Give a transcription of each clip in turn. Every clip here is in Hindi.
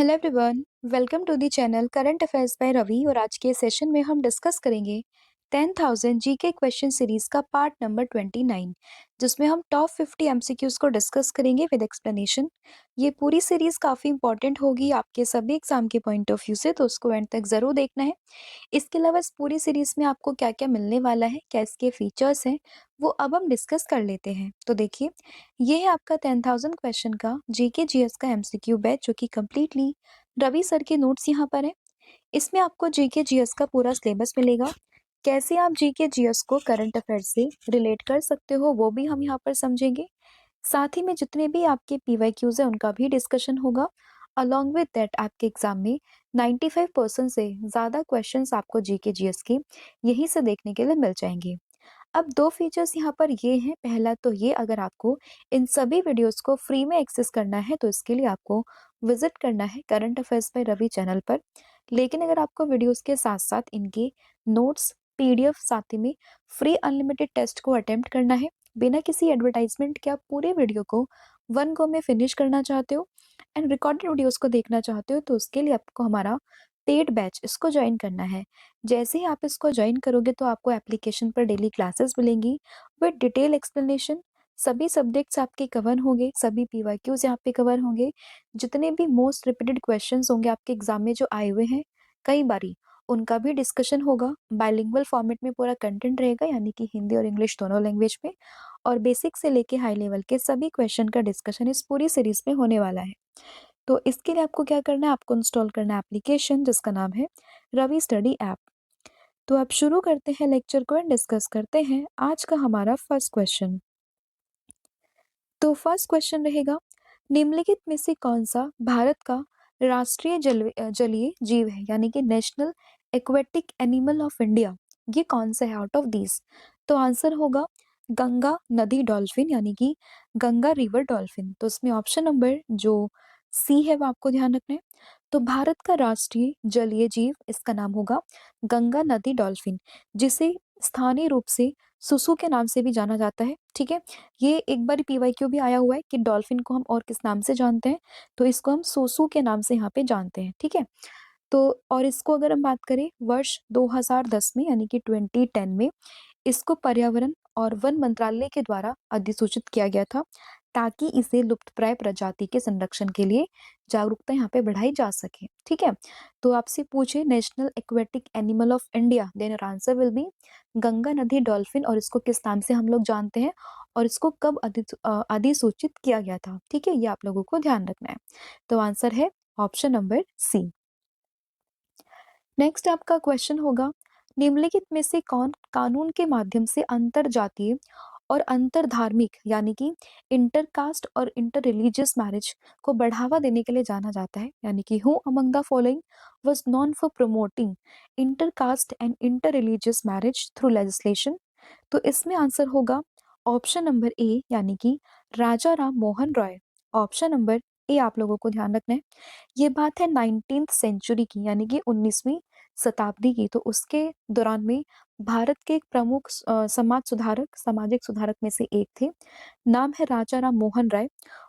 Hello everyone, welcome to the channel current affairs by Ravi. और आज के सेशन में हम डिस्कस करेंगे 10,000 जीके क्वेश्चन सीरीज का पार्ट नंबर 29, जिसमें हम टॉप 50 एमसीक्यूज को डिस्कस करेंगे विद एक्सप्लेनेशन। ये पूरी सीरीज काफ़ी इंपॉर्टेंट होगी आपके सभी एग्जाम के पॉइंट ऑफ व्यू से, तो उसको एंड तक ज़रूर देखना है। इसके अलावा इस पूरी सीरीज में आपको क्या क्या मिलने वाला है, क्या इसके फीचर्स हैं, वो अब हम डिस्कस कर लेते हैं। तो देखिए, ये है आपका 10,000 क्वेश्चन का जीके जीएस का एमसीक्यू बैच, जो कि कम्प्लीटली रवि सर के नोट्स यहाँ पर है। इसमें आपको जीके जीएस का पूरा सिलेबस मिलेगा। कैसे आप जीके जीएस को करंट अफेयर से रिलेट कर सकते हो, वो भी हम यहाँ पर समझेंगे। साथ ही में जितने भी आपके पीवाईक्यूज है उनका भी डिस्कशन होगा। अलॉन्ग विद दैट आपके एग्जाम में 95% से ज़्यादा क्वेश्चंस आपको जीके जीएस के यहीं से देखने के लिए मिल जाएंगे। अब दो फीचर्स यहाँ पर ये हैं। पहला तो ये, अगर आपको इन सभी वीडियोस को फ्री में एक्सेस करना है तो इसके लिए आपको विजिट करना है current affairs by Ravi channel पर। लेकिन अगर आपको वीडियोस के साथ साथ इनके नोट्स, पीडीएफ, साथ ही में फ्री अनलिमिटेड टेस्ट को अटेम्प्ट करना है बिना किसी एडवर्टाइजमेंट के, आप पूरे वीडियो को वन गो में फिनिश करना चाहते हो एंड रिकॉर्डेड वीडियोस को देखना चाहते हो, तो उसके लिए आपको हमारा पेड बैच इसको ज्वाइन करना है। जैसे ही आप इसको ज्वाइन करोगे तो आपको एप्लीकेशन पर डेली क्लासेस मिलेंगी विद डिटेल एक्सप्लेनेशन। सभी सब्जेक्ट्स आपके कवर होंगे, सभी पीवाईक्यूज यहाँ पे कवर होंगे। जितने भी मोस्ट रिपीटेड क्वेश्चंस होंगे आपके एग्जाम में जो आए हुए हैं कई बारी, उनका भी डिस्कशन होगा। बाइलिंगुअल फॉर्मेट में पूरा कंटेंट रहेगा, यानी कि हिंदी और इंग्लिश दोनों लैंग्वेज में। और बेसिक से लेके हाई लेवल के सभी क्वेश्चन का डिस्कशन इस पूरी सीरीज में होने वाला है। तो इसके लिए आपको क्या करना है, आपको इंस्टॉल करना है एप्लीकेशन जिसका नाम है रवि स्टडी ऐप। तो अब शुरू करते हैं लेक्चर को एंड डिस्कस करते हैं आज का हमारा फर्स्ट क्वेश्चन। तो फर्स्ट क्वेश्चन रहेगा, निम्नलिखित में से कौन सा भारत का राष्ट्रीय जलीय जीव है, यानी कि national aquatic animal of India. ये कौन सा है आउट ऑफ दिस? तो आंसर होगा गंगा नदी डॉल्फिन, यानी कि गंगा रिवर डॉल्फिन। तो इसमें ऑप्शन नंबर जो सी है वो आपको ध्यान रखना है। तो भारत का राष्ट्रीय जलीय जीव, इसका नाम होगा गंगा नदी डॉल्फिन, जिसे स्थानीय रूप से सुसु के नाम से भी जाना जाता है। ठीक है, ये एक बार पीवाईक्यू भी आया हुआ है कि डॉल्फिन को हम और किस नाम से जानते हैं, तो इसको हम सोसू के नाम से यहाँ पे जानते हैं। ठीक है, तो और इसको अगर हम बात करें वर्ष 2010 में, यानी कि 2010 में इसको पर्यावरण और वन मंत्रालय के द्वारा अधिसूचित किया गया था, ताकि इसे लुप्तप्राय प्रजाति के संरक्षण के लिए जागरूकता यहाँ पे बढ़ाई जा सके। ठीक है, तो आपसे पूछे national aquatic animal of India, then answer will be Ganga नदी डॉल्फिन। और इसको किस नाम से हम लोग जानते हैं और इसको कब अधिसूचित किया गया था, ठीक है, ये आप लोगों को ध्यान रखना है। तो आंसर है ऑप्शन नंबर सी। नेक्स्ट आपका क्वेश्चन होगा, निम्नलिखित में से कौन कानून के माध्यम से अंतर जातीय और अंतर धार्मिक, यानी कि इंटरकास्ट और इंटर रिलीजियस मैरिज को बढ़ावा देने के लिए जाना जाता है, यानी कि who among the following was known for promoting intercaste and inter religious marriage through legislation. तो इसमें आंसर होगा ऑप्शन नंबर ए, यानी कि Raja Ram Mohan Roy. Option number A आप लोगों को ध्यान रखना है। ये बात है 19th सेंचुरी की, यानी कि 19वीं शताब्दी की। तो उसके दौरान में भारत के एक प्रमुख सामाजिक सुधारक में से एक थे। नाम है राजा राम मोहन राय।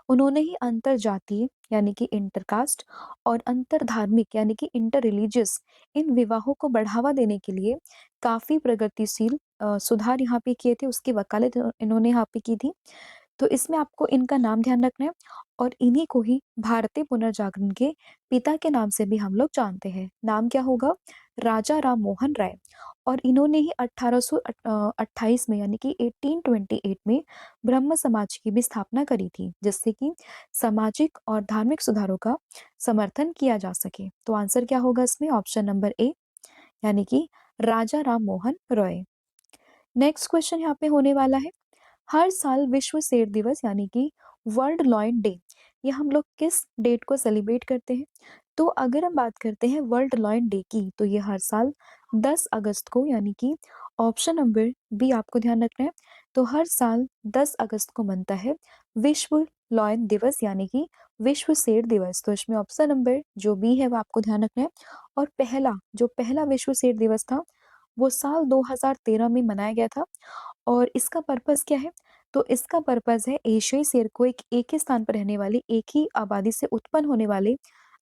उन्होंने ही अंतर जातीय, यानी कि इंटरकास्ट, और अंतर धार्मिक, यानी कि इंटर रिलीजियस, इन विवाहों को बढ़ावा देने के लिए काफी प्रगतिशील सुधार यहाँ पे किए थे। उसकी वकालत इन्होंने यहाँ पे की थी। तो इसमें आपको इनका नाम ध्यान रखना है। और इन्हीं को ही भारतीय पुनर्जागरण के पिता के नाम से भी हम लोग जानते हैं। नाम क्या होगा? राजा राम मोहन राय। और इन्होंने ही 1828 में, यानी कि 1828 में ब्रह्म समाज की भी स्थापना करी थी, जिससे कि सामाजिक और धार्मिक सुधारों का समर्थन किया जा सके। तो आंसर क्या होगा इसमें? ऑप्शन नंबर ए, यानी कि राजा राम मोहन रॉय। नेक्स्ट क्वेश्चन यहाँ पे होने वाला है, हर साल विश्व शेर दिवस, यानी कि वर्ल्ड लॉयन डे, ये हम लोग किस डेट को सेलिब्रेट करते हैं? तो अगर हम बात करते हैं वर्ल्ड लॉयन डे की, तो ये हर साल 10 अगस्त को, यानी कि ऑप्शन नंबर बी आपको ध्यान रखना है। तो हर साल 10 अगस्त को मनता है विश्व लॉयन दिवस, यानी कि विश्व शेर दिवस। तो इसमें ऑप्शन नंबर जो बी है वो आपको ध्यान रखना है। और पहला विश्व शेर दिवस था वो साल 2013 में मनाया गया था। और इसका पर्पस क्या है? तो इसका पर्पस है एशियाई शेर को एक ही स्थान पर रहने वाले, एक ही आबादी से उत्पन्न होने वाले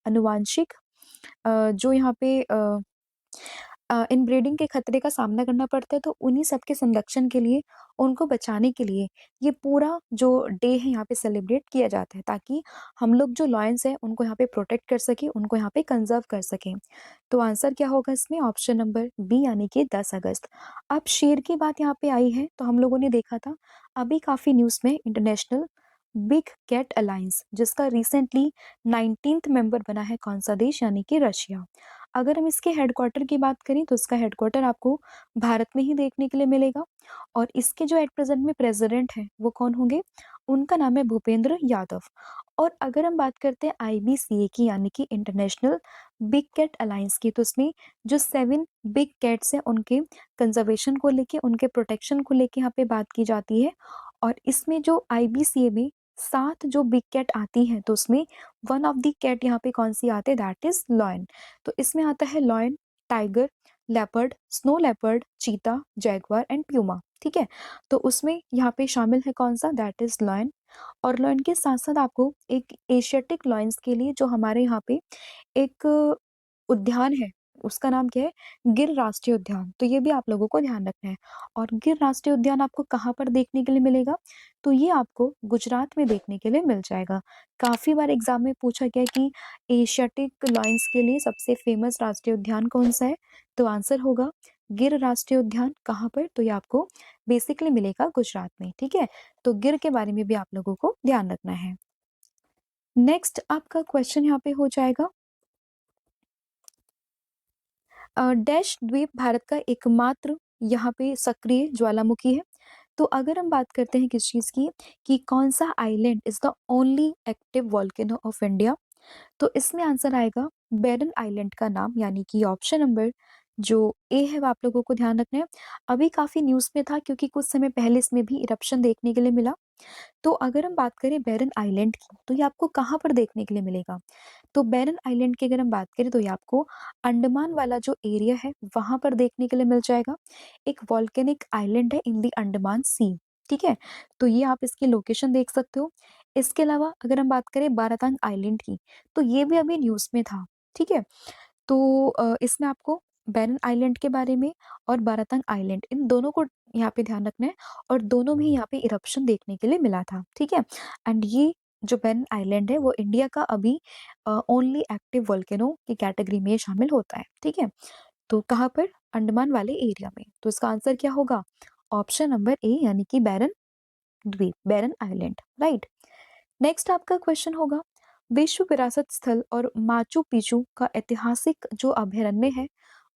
आनुवांशिक जो यहाँ पे इनब्रीडिंग के खतरे का सामना करना पड़ता है, तो उन्हीं सब के संरक्षण के लिए, उनको बचाने के लिए ये पूरा जो डे है यहाँ पे सेलिब्रेट किया जाता है, ताकि हम लोग जो लॉयंस हैं उनको यहाँ पे प्रोटेक्ट कर सकें, उनको यहाँ पे कंजर्व कर सकें। तो आंसर क्या होगा इसमें? ऑप्शन नंबर बी यानी कि 10 अगस्त। अब शेर की बात यहाँ पे आई है, तो हम लोगों ने देखा था अभी काफ़ी न्यूज़ में इंटरनेशनल बिग कैट अलायंस, जिसका रिसेंटली 19th मेंबर बना है कौन सा देश? यानी कि रशिया। अगर हम इसके हेडक्वार्टर की बात करें तो इसका हेडक्वार्टर आपको भारत में ही देखने के लिए मिलेगा, और इसके जो एट प्रेजेंट में प्रेसिडेंट हैं वो कौन होंगे? उनका नाम है भूपेंद्र यादव। और अगर हम बात करते हैं आईबीसीए की, यानी कि इंटरनेशनल बिग कैट अलायंस की, तो इसमें जो 7 बिग कैट्स हैं उनके कंजर्वेशन को लेके, उनके प्रोटेक्शन को लेके यहाँ पे बात की जाती है। और इसमें जो आईबीसीए में 7 जो बिग कैट आती हैं, तो उसमें वन ऑफ द कैट यहाँ पे कौन सी आते हैं? That is lion. तो इसमें आता है lion, tiger, leopard, snow leopard, चीता, जैगुआर एंड प्यूमा। ठीक है, तो उसमें यहाँ पे शामिल है कौन सा? That is lion. और लॉयन के साथ साथ आपको एक एशियाटिक लॉयंस के लिए जो हमारे यहाँ पे एक उद्यान है, उसका नाम क्या है? गिर राष्ट्रीय उद्यान। तो ये भी आप लोगों को ध्यान रखना है। और गिर राष्ट्रीय उद्यान आपको कहाँ पर देखने के लिए मिलेगा? तो ये आपको गुजरात में देखने के लिए मिल जाएगा। काफी बार एग्जाम में पूछा गया कि एशियाटिक लॉयंस के लिए सबसे फेमस राष्ट्रीय उद्यान कौन सा है? तो आंसर होगा गिर राष्ट्रीय उद्यान। कहाँ पर? तो ये आपको बेसिकली मिलेगा गुजरात में। ठीक है, तो गिर के बारे में भी आप लोगों को ध्यान रखना है। नेक्स्ट आपका क्वेश्चन यहाँ पे हो जाएगा, डैश द्वीप भारत का एकमात्र यहाँ पे सक्रिय ज्वालामुखी है। तो अगर हम बात करते हैं किस चीज की, कि कौन सा island is the only active volcano of India, तो इसमें आंसर आएगा बैरन आइलैंड का नाम, यानी कि ऑप्शन नंबर जो ए है वो आप लोगों को ध्यान रखना है। अभी काफी न्यूज में था क्योंकि कुछ समय पहले इसमें भी इरप्शन देखने के लिए मिला। तो अगर हम बात करें बैरन आइलैंड की, तो ये आपको कहाँ पर देखने के लिए मिलेगा? तो बैरन आइलैंड की अगर हम बात करें तो ये आपको अंडमान वाला जो एरिया है वहां पर देखने के लिए मिल जाएगा। एक वॉल्केनिक आइलैंड है इन दी अंडमान सी। ठीक है, तो ये आप इसकी लोकेशन देख सकते हो। इसके अलावा अगर हम बात करें बारातांग आइलैंड की, तो ये भी अभी न्यूज में था। ठीक है, तो इसमें आपको बैरन आइलैंड के बारे में और बारातांग आइलैंड, इन दोनों को यहाँ पे ध्यान रखना है। और दोनों भी यहाँ पे इरप्शन देखने के लिए मिला था। ठीक है, एंड ये जो बैरन आइलैंड है वो इंडिया का अभी ओनली एक्टिव वोल्केनो की कैटेगरी में शामिल होता है। ठीक है, तो कहाँ पर? अंडमान वाले एरिया में। तो इसका आंसर क्या होगा? ऑप्शन नंबर ए, यानी कि बैरन द्वीप, बैरन आइलैंड। राइट। नेक्स्ट आपका क्वेश्चन होगा, विश्व विरासत स्थल और माचू पिचू का ऐतिहासिक जो अभयारण्य है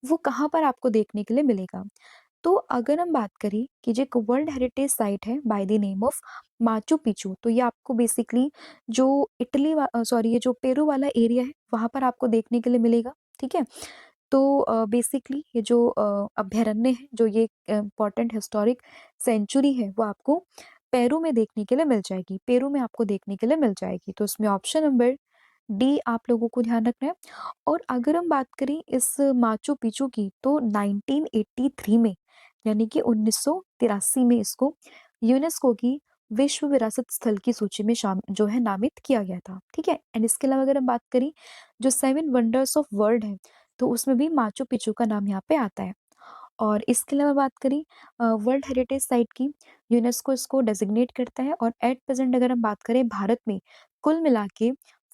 वो कहाँ पर आपको देखने के लिए मिलेगा? तो अगर हम बात करें कि जो एक वर्ल्ड हेरिटेज साइट है by the name of Machu Picchu, तो ये आपको बेसिकली जो इटली सॉरी ये जो पेरू वाला एरिया है वहां पर आपको देखने के लिए मिलेगा। ठीक है, तो बेसिकली ये जो अभयारण्य है, जो ये इम्पोर्टेंट हिस्टोरिक सेंचुरी है, वो आपको पेरू में देखने के लिए मिल जाएगी। पेरू में आपको देखने के लिए मिल जाएगी। तो इसमें ऑप्शन नंबर डी आप लोगों को ध्यान रखना है। और अगर हम बात करें इस माचू पिचू की, तो 1983 में, यानी कि 1983 में इसको यूनेस्को की विश्व विरासत स्थल की सूची में जो है नामित किया गया था। ठीक है, एंड इसके अलावा अगर हम बात करें जो 7 वंडर्स ऑफ वर्ल्ड है, तो उसमें भी माचू पिचू का नाम यहाँ पे आता है। और इसके अलावा बात करें वर्ल्ड हेरिटेज साइट की, यूनेस्को इसको डेजिग्नेट करता है। और एट प्रेजेंट अगर हम बात करें भारत में कुल मिला के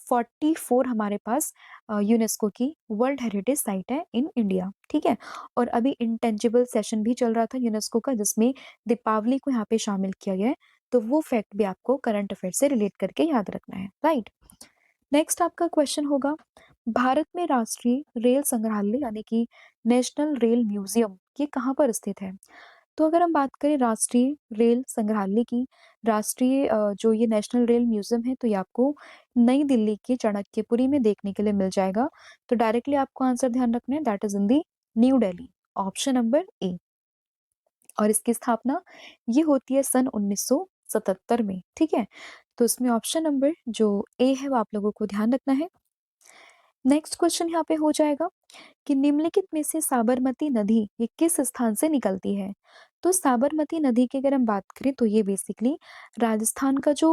44 हमारे पास यूनेस्को की वर्ल्ड हेरिटेज साइट है इन इंडिया। ठीक है, और अभी इंटेंजिबल सेशन भी चल रहा था यूनेस्को का, जिसमें दीपावली को यहाँ पे शामिल किया गया है। तो वो फैक्ट भी आपको करंट अफेयर से रिलेट करके याद रखना है। राइट। नेक्स्ट आपका क्वेश्चन होगा, भारत में राष्ट्रीय रेल संग्रहालय यानी कि नेशनल रेल म्यूजियम ये कहाँ पर स्थित है? तो अगर हम बात करें राष्ट्रीय रेल संग्रहालय की, राष्ट्रीय जो ये नेशनल रेल म्यूजियम है, तो ये आपको नई दिल्ली के चाणक्यपुरी में देखने के लिए मिल जाएगा। तो डायरेक्टली आपको आंसर ध्यान रखना है, that is in the new Delhi, option number ए। और इसकी स्थापना ये होती है सन 1977 में। ठीक है, तो इसमें ऑप्शन नंबर जो ए है वो आप लोगों को ध्यान रखना है। नेक्स्ट क्वेश्चन यहाँ पे हो जाएगा कि निम्नलिखित में से साबरमती नदी ये किस स्थान से निकलती है? तो साबरमती नदी की अगर हम बात करें तो ये बेसिकली राजस्थान का जो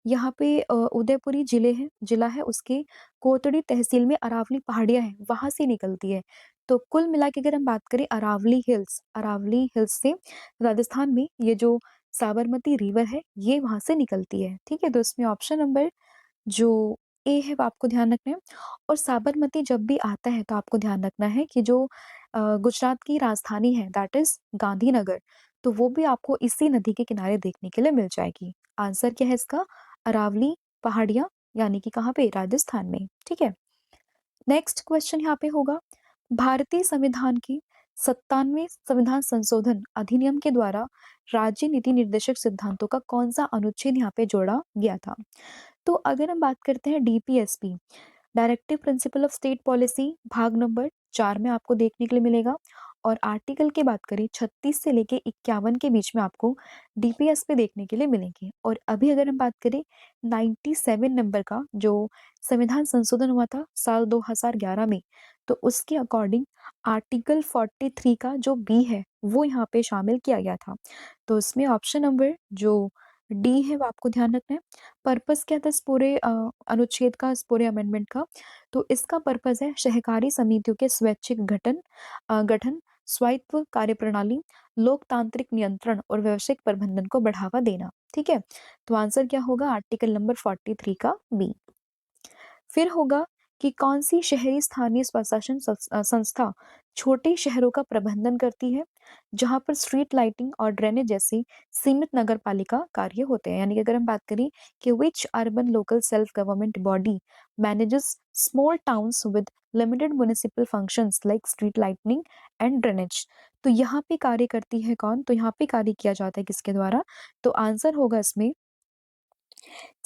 यहाँ पे उदयपुरी जिला है, उसके कोतड़ी तहसील में अरावली पहाड़ियाँ हैं, वहाँ से निकलती है। तो कुल मिला के अगर हम बात करें अरावली हिल्स से राजस्थान में ये जो साबरमती रिवर है, ये वहाँ से निकलती है। ठीक है? तो इसमें ऑप्शन नंबर जो ए है वो आपको ध्यान रखना है। और साबरमती जब भी आता है तो आपको ध्यान रखना है कि जो गुजरात की राजधानी है दैट इज़ गांधीनगर, तो वो भी आपको इसी नदी के किनारे देखने के लिए मिल जाएगी। आंसर क्या है इसका? अरावली पहाड़ियाँ, यानी कि कहाँ पे? राजस्थान में। ठीक है? नेक्स्ट क्वेश्चन यहाँ पे होगा, भारतीय संविधान की 97वें संविधान संशोधन अधिनियम के द्वारा राज्य नीति निर्देशक सिद्धांतों का कौन सा अनुच्छेद यहाँ पे जोड़ा गया था? तो अगर हम बात करते हैं DPSP, directive principle of state policy, भाग नंबर 4 में आपको देखने के लिए मिलेगा। और आर्टिकल की बात करें 36 से लेके 51 के बीच में आपको डीपीएस पे देखने के लिए मिलेंगे। और अभी अगर हम बात करें 97 नंबर का जो संविधान संशोधन हुआ था साल 2011 में, तो उसके अकॉर्डिंग आर्टिकल 43 का जो बी है वो यहाँ पे शामिल किया गया था। तो इसमें ऑप्शन नंबर जो डी है वो आपको ध्यान रखना है। पर्पस क्या था इस पूरे अनुच्छेद का, इस पूरे अमेंडमेंट का? तो इसका पर्पस है सहकारी समितियों के स्वैच्छिक गठन, स्वायत्त कार्यप्रणाली, लोकतांत्रिक नियंत्रण और व्यावसायिक प्रबंधन को बढ़ावा देना। ठीक है? तो आंसर क्या होगा? आर्टिकल नंबर 43 का बी। फिर होगा कि कौन सी शहरी स्थानीय स्वशासन संस्था छोटे शहरों का प्रबंधन करती है, जहां पर स्ट्रीट लाइटिंग और ड्रेनेज जैसी सीमित नगर पालिका कार्य होते हैं। यानी कि अगर हम बात करें कि which urban local self government body manages small towns with limited municipal functions like street lightning and drainage, तो यहाँ पे कार्य करती है कौन? तो यहाँ पे कार्य किया जाता है किसके द्वारा? तो आंसर होगा इसमें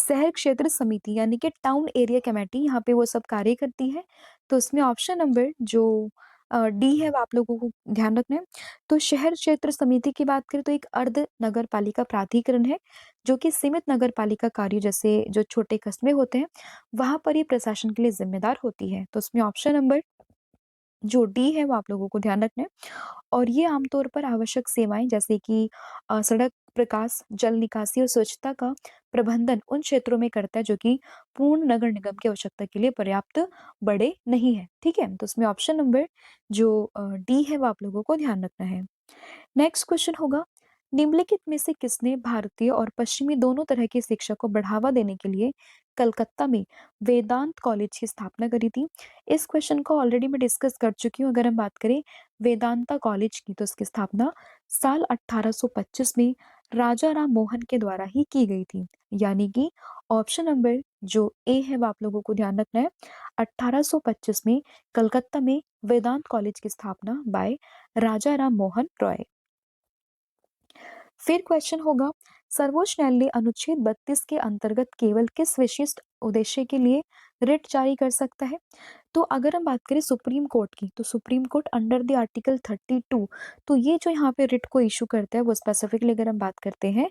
शहर क्षेत्र समिति, यानी कि टाउन एरिया कमेटी, यहाँ पे वो सब कार्य करती है। तो इसमें ऑप्शन नंबर जो डी है वो आप लोगों को ध्यान रखना है। तो शहर क्षेत्र समिति की बात करें तो एक अर्ध नगर पालिका प्राधिकरण है, जो कि सीमित नगर पालिका कार्य जैसे जो छोटे कस्बे होते हैं वहां पर ये प्रशासन के लिए जिम्मेदार होती है। तो इसमें ऑप्शन नंबर जो डी है वो आप लोगों को ध्यान रखना है। और ये आमतौर पर आवश्यक सेवाएं जैसे कि सड़क, प्रकाश, जल निकासी और स्वच्छता का प्रबंधन उन क्षेत्रों में करता है जो कि पूर्ण नगर निगम की आवश्यकता के लिए पर्याप्त बड़े नहीं है। ठीक है? तो इसमें ऑप्शन नंबर जो डी है वो आप लोगों को ध्यान रखना है। नेक्स्ट क्वेश्चन होगा, निम्नलिखित में से किसने भारतीय और पश्चिमी दोनों तरह की शिक्षा को बढ़ावा देने के लिए कलकत्ता में वेदांत कॉलेज की स्थापना करी थी? इस क्वेश्चन को ऑलरेडी मैं डिस्कस कर चुकी हूँ। अगर हम बात करें वेदांता कॉलेज की, तो इसकी स्थापना साल 1825 में राजा राम मोहन के द्वारा ही की गई थी। यानी कि ऑप्शन नंबर जो ए है वो आप लोगों को ध्यान रखना है। 1825 में कलकत्ता में वेदांत कॉलेज की स्थापना बाय राजा राम मोहन रॉय। फिर क्वेश्चन होगा, सर्वोच्च न्यायालय अनुच्छेद 32 के अंतर्गत केवल किस विशिष्ट उद्देश्य के लिए रिट जारी कर सकता है? तो अगर हम बात करें सुप्रीम कोर्ट की, तो supreme court under the article 32, तो ये जो यहाँ पे रिट को इशू करता है वो स्पेसिफिकली अगर हम बात करते हैं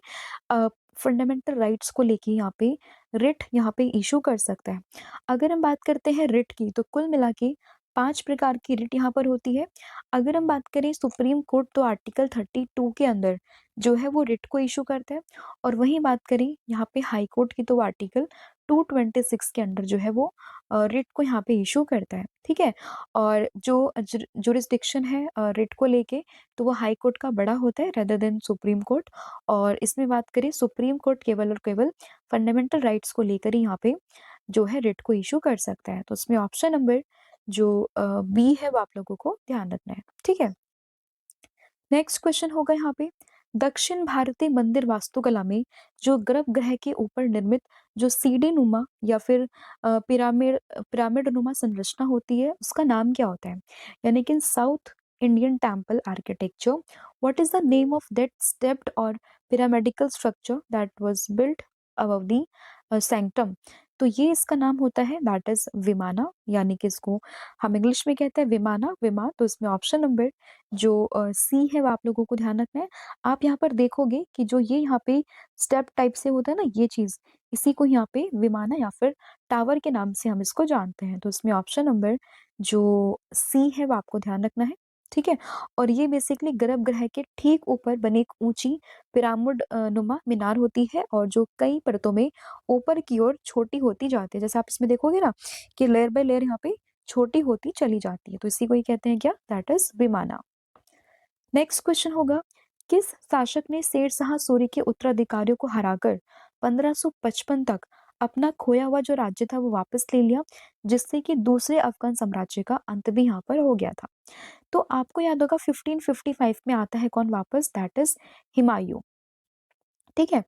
फंडामेंटल राइट्स को लेके यहाँ पे रिट यहाँ पे इशू कर सकता है। अगर हम बात करते हैं रिट की, तो कुल मिला के 5 प्रकार की रिट यहाँ पर होती है। अगर हम बात करें सुप्रीम कोर्ट, तो आर्टिकल 32 के अंदर जो है वो रिट को इशू करता है। और वहीं बात करें यहाँ पे हाई कोर्ट की, तो आर्टिकल 226 के अंडर जो है वो रिट को यहाँ पे इशू करता है। ठीक है? और जो जुरिस्डिक्शन है रिट को लेके, तो वो हाई कोर्ट का बड़ा होता है रेदर देन सुप्रीम कोर्ट। और इसमें बात करें सुप्रीम कोर्ट केवल और केवल फंडामेंटल राइट्स को लेकर ही यहाँ पे जो है रिट को इशू कर सकता है। तो इसमें ऑप्शन नंबर जो बी है वो आप लोगों को ध्यान रखना है। ठीक है? नेक्स्ट क्वेश्चन होगा यहाँ पे, दक्षिण भारतीय मंदिर वास्तुकला में जो गर्भगृह के ऊपर निर्मित जो सीढ़ी नुमा या फिर पिरामिड नुमा संरचना होती है, उसका नाम क्या होता है? यानी कि south Indian temple architecture, what is the name of that stepped or pyramidical structure that was built above the sanctum? तो ये इसका नाम होता है दैट इज विमाना, यानी कि इसको हम इंग्लिश में कहते हैं विमान। तो इसमें ऑप्शन नंबर जो सी है वो आप लोगों को ध्यान रखना है। आप यहाँ पर देखोगे कि जो ये यहाँ पे स्टेप टाइप से होता है ना ये चीज, इसी को यहाँ पे विमाना या फिर टावर के नाम से हम इसको जानते हैं। तो इसमें ऑप्शन नंबर जो सी है वो आपको ध्यान रखना है। ठीक है? और ये बेसिकली गर्भगृह के ठीक ऊपर बनी एक ऊँची पिरामिड नुमा मीनार होती है और जो कई परतों में ऊपर की ओर छोटी होती जाती है। जैसे आप इसमें देखोगे ना कि लेयर बाय लेयर यहाँ पे छोटी होती चली जाती है। तो इसी को ही कहते हैं क्या? That is vimana. Next question होगा, किस शासक ने शेर शाह सूरी के उत्तराधिकारियों को हराकर 1555 तक अपना खोया हुआ जो राज्य था वो वापस ले लिया, जिससे कि दूसरे अफगान साम्राज्य का अंत भी यहाँ पर हो गया था। तो आपको याद होगा 1555 में आता है कौन वापस? That is Humayun. ठीक है?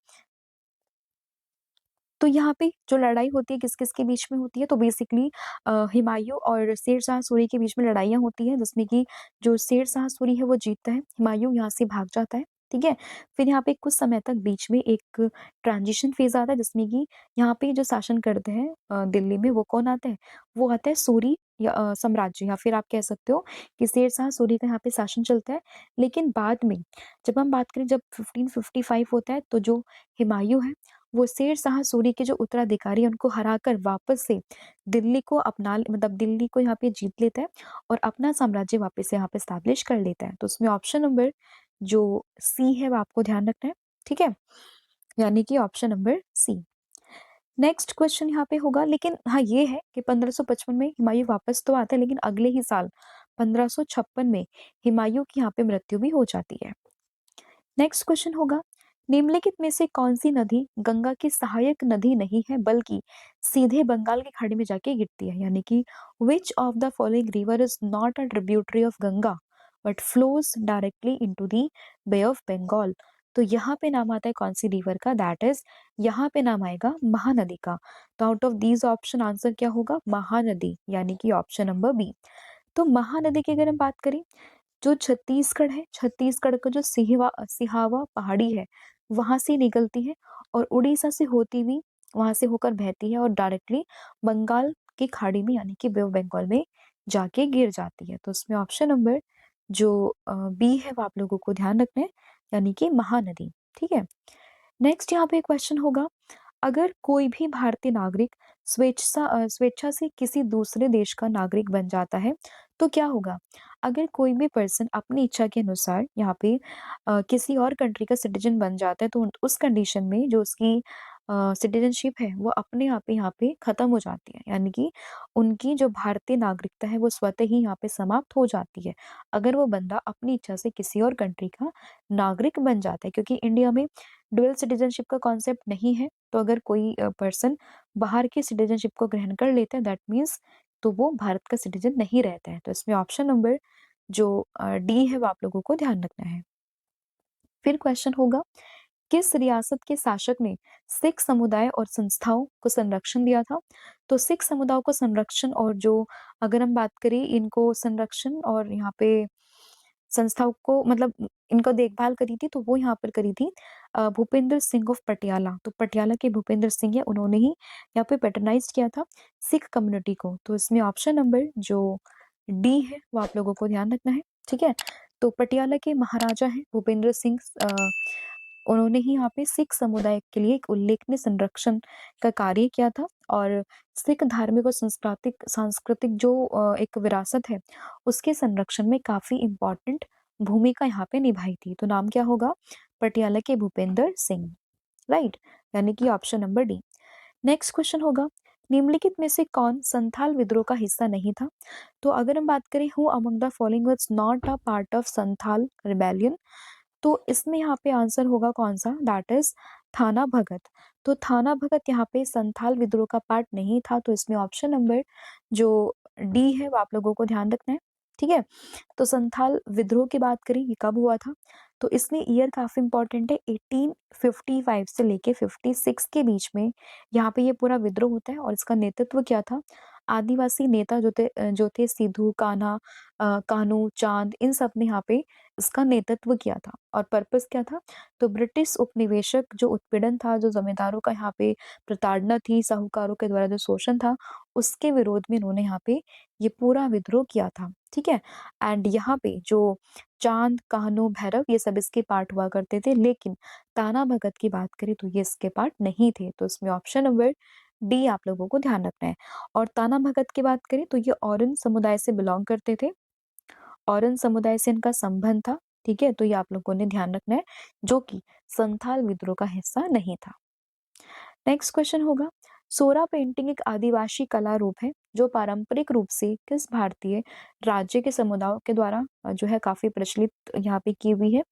तो यहाँ पे जो लड़ाई होती है किस-किस के बीच में होती है? तो बेसिकली हुमायूं और शेर शाह सूरी के बीच में लड़ाइयाँ होती हैं, जिसमें कि जो शेर शाह सूरी है वो जीतता है, हुमायूं यहाँ से भाग जाता है, ठीक है? फिर यहाँ पे कुछ समय तक बीच में एक ट्रांजिशन फेज़ आता है, जिसमें कि यहाँ पे जो शासन करते हैं दिल्ली में वो कौन आता है? वो आता है सूरी या साम्राज्य, या फिर आप कह सकते हो कि शेर शाह सूरी का यहाँ पे शासन चलता है। लेकिन बाद में जब हम बात करें, जब 1555 होता है, तो जो हुमायूं है वो शेर शाह सूरी के जो उत्तराधिकारी हैं उनको हराकर वापस से दिल्ली को अपना मतलब दिल्ली को यहाँ पे जीत लेता है और अपना साम्राज्य वापस से यहाँ पे एस्टैब्लिश कर लेता है। तो उसमें ऑप्शन नंबर जो सी है वो आपको ध्यान रखना है, ठीक है? यानी कि option number C. Next question यहाँ पे होगा, लेकिन हाँ ये है कि 1555 में हुमायूं वापस तो आता है, लेकिन अगले ही साल 1556 में हुमायूं की यहाँ पे मृत्यु भी हो जाती है। नेक्स्ट क्वेश्चन होगा, निम्नलिखित में से कौन सी नदी गंगा की सहायक नदी नहीं है बल्कि सीधे बंगाल की खाड़ी में जाके गिरती है? यानी कि which of the following river is not a tributary of Ganga but flows directly into the bay of Bengal? तो यहाँ पे नाम आता है कौन सी रिवर का? दैट इज यहाँ पे नाम आएगा महानदी का। तो out of these option answer क्या होगा? महानदी, यानी कि ऑप्शन नंबर बी। तो महानदी की अगर हम बात करें, जो छत्तीसगढ़ है, छत्तीसगढ़ का जो सिहावा पहाड़ी है, वहां से निकलती है और उड़ीसा से होती हुई वहां से होकर बहती है और डायरेक्टली बंगाल की खाड़ी में यानी कि बे ऑफ बंगाल में जाके गिर जाती है। तो उसमें ऑप्शन नंबर जो बी है वो आप लोगों को ध्यान रखना है, यानी कि महानदी। ठीक है? नेक्स्ट यहाँ पे क्वेश्चन होगा, अगर कोई भी भारतीय नागरिक स्वेच्छा से किसी दूसरे देश का नागरिक बन जाता है तो क्या होगा? अगर कोई भी पर्सन अपनी इच्छा के अनुसार यहाँ पे किसी और कंट्री का सिटीजन बन जाता है, तो उस कंडीशन में जो उसकी सिटीजनशिप है वो अपने आप ही यहाँ पे खत्म हो जाती है, यानी कि उनकी जो भारतीय नागरिकता है वो स्वतः ही यहाँ पे समाप्त हो जाती है अगर वो बंदा अपनी इच्छा से किसी और कंट्री का नागरिक बन जाता है, क्योंकि इंडिया में डुअल सिटीजनशिप का कॉन्सेप्ट नहीं है। तो अगर कोई पर्सन बाहर की सिटीजनशिप को ग्रहण कर लेता है, दैट मीन्स तो वो भारत का सिटीजन नहीं रहता है। तो इसमें ऑप्शन नंबर जो डी है वो आप लोगों को ध्यान रखना है। फिर क्वेश्चन होगा, किस रियासत के शासक ने सिख समुदाय और संस्थाओं को संरक्षण दिया था? तो सिख समुदायों को संरक्षण और जो अगर हम बात करें इनको संरक्षण और यहाँ पे संस्थाओं को मतलब इनको देखभाल करी थी, तो वो यहाँ पर करी थी भूपेंद्र सिंह ऑफ पटियाला। तो पटियाला के भूपेंद्र सिंह है, उन्होंने ही यहाँ पे पैटर्नाइज किया था सिख कम्युनिटी को। तो इसमें ऑप्शन नंबर जो डी है वो आप लोगों को ध्यान रखना है, ठीक है? तो पटियाला के महाराजा हैं भूपेंद्र सिंह, उन्होंने ही यहाँ पे सिख समुदाय के लिए एक उल्लेखनीय संरक्षण का कार्य किया था और सिख धार्मिक और सांस्कृतिक सांस्कृतिक जो एक विरासत है उसके संरक्षण में काफी इम्पोर्टेंट भूमिका यहाँ पे निभाई थी। तो नाम क्या होगा? पटियाला के भूपेंद्र सिंह, राइट? यानी कि option number D. Next question होगा, निम्नलिखित में से कौन संथाल विद्रोह का हिस्सा नहीं था? तो अगर हम बात करें who among the following was not a part of Santhal rebellion, तो इसमें यहाँ पे आंसर होगा कौन सा? दैट इज थाना भगत। तो थाना भगत यहाँ पे संथाल विद्रोह का पार्ट नहीं था। तो इसमें ऑप्शन नंबर जो डी है वो आप लोगों को ध्यान रखना है, ठीक है? तो संथाल विद्रोह की बात करें ये कब हुआ था, तो इसमें ईयर काफी इंपॉर्टेंट है, 1855 से लेके 56 के बीच में यहाँ पे ये पूरा विद्रोह होता है और इसका नेतृत्व क्या था? आदिवासी नेता जो थे सिद्धू कान्हा, कान्हू चांद, इन सब ने यहाँ पे इसका नेतृत्व किया था। और पर्पस क्या था? तो ब्रिटिश उपनिवेशक जो उत्पीड़न था, जो जमींदारों का यहाँ पे प्रताड़ना थी, साहूकारों के द्वारा जो शोषण था, उसके विरोध में इन्होंने यहाँ पे ये पूरा विद्रोह किया था, ठीक है? एंड यहाँ पे जो चांद, कान्हू, भैरव ये सब इसके पार्ट हुआ करते थे, लेकिन ताना भगत की बात करें तो ये इसके पार्ट नहीं थे। तो इसमें ऑप्शन नंबर डी आप लोगों को ध्यान रखना है। और ताना भगत की बात करें तो ये औरन समुदाय से बिलोंग करते थे औरन समुदाय से इनका संबंध था, ठीक है, तो ये आप लोगों ने ध्यान रखना है, जो कि संथाल विद्रोह का हिस्सा नहीं था। नेक्स्ट क्वेश्चन होगा, सोरा पेंटिंग एक आदिवासी कला रूप है जो पारंपरिक रूप से किस भारतीय राज्य के समुदायों के द्वारा जो है काफी प्रचलित यहाँ पे की हुई है।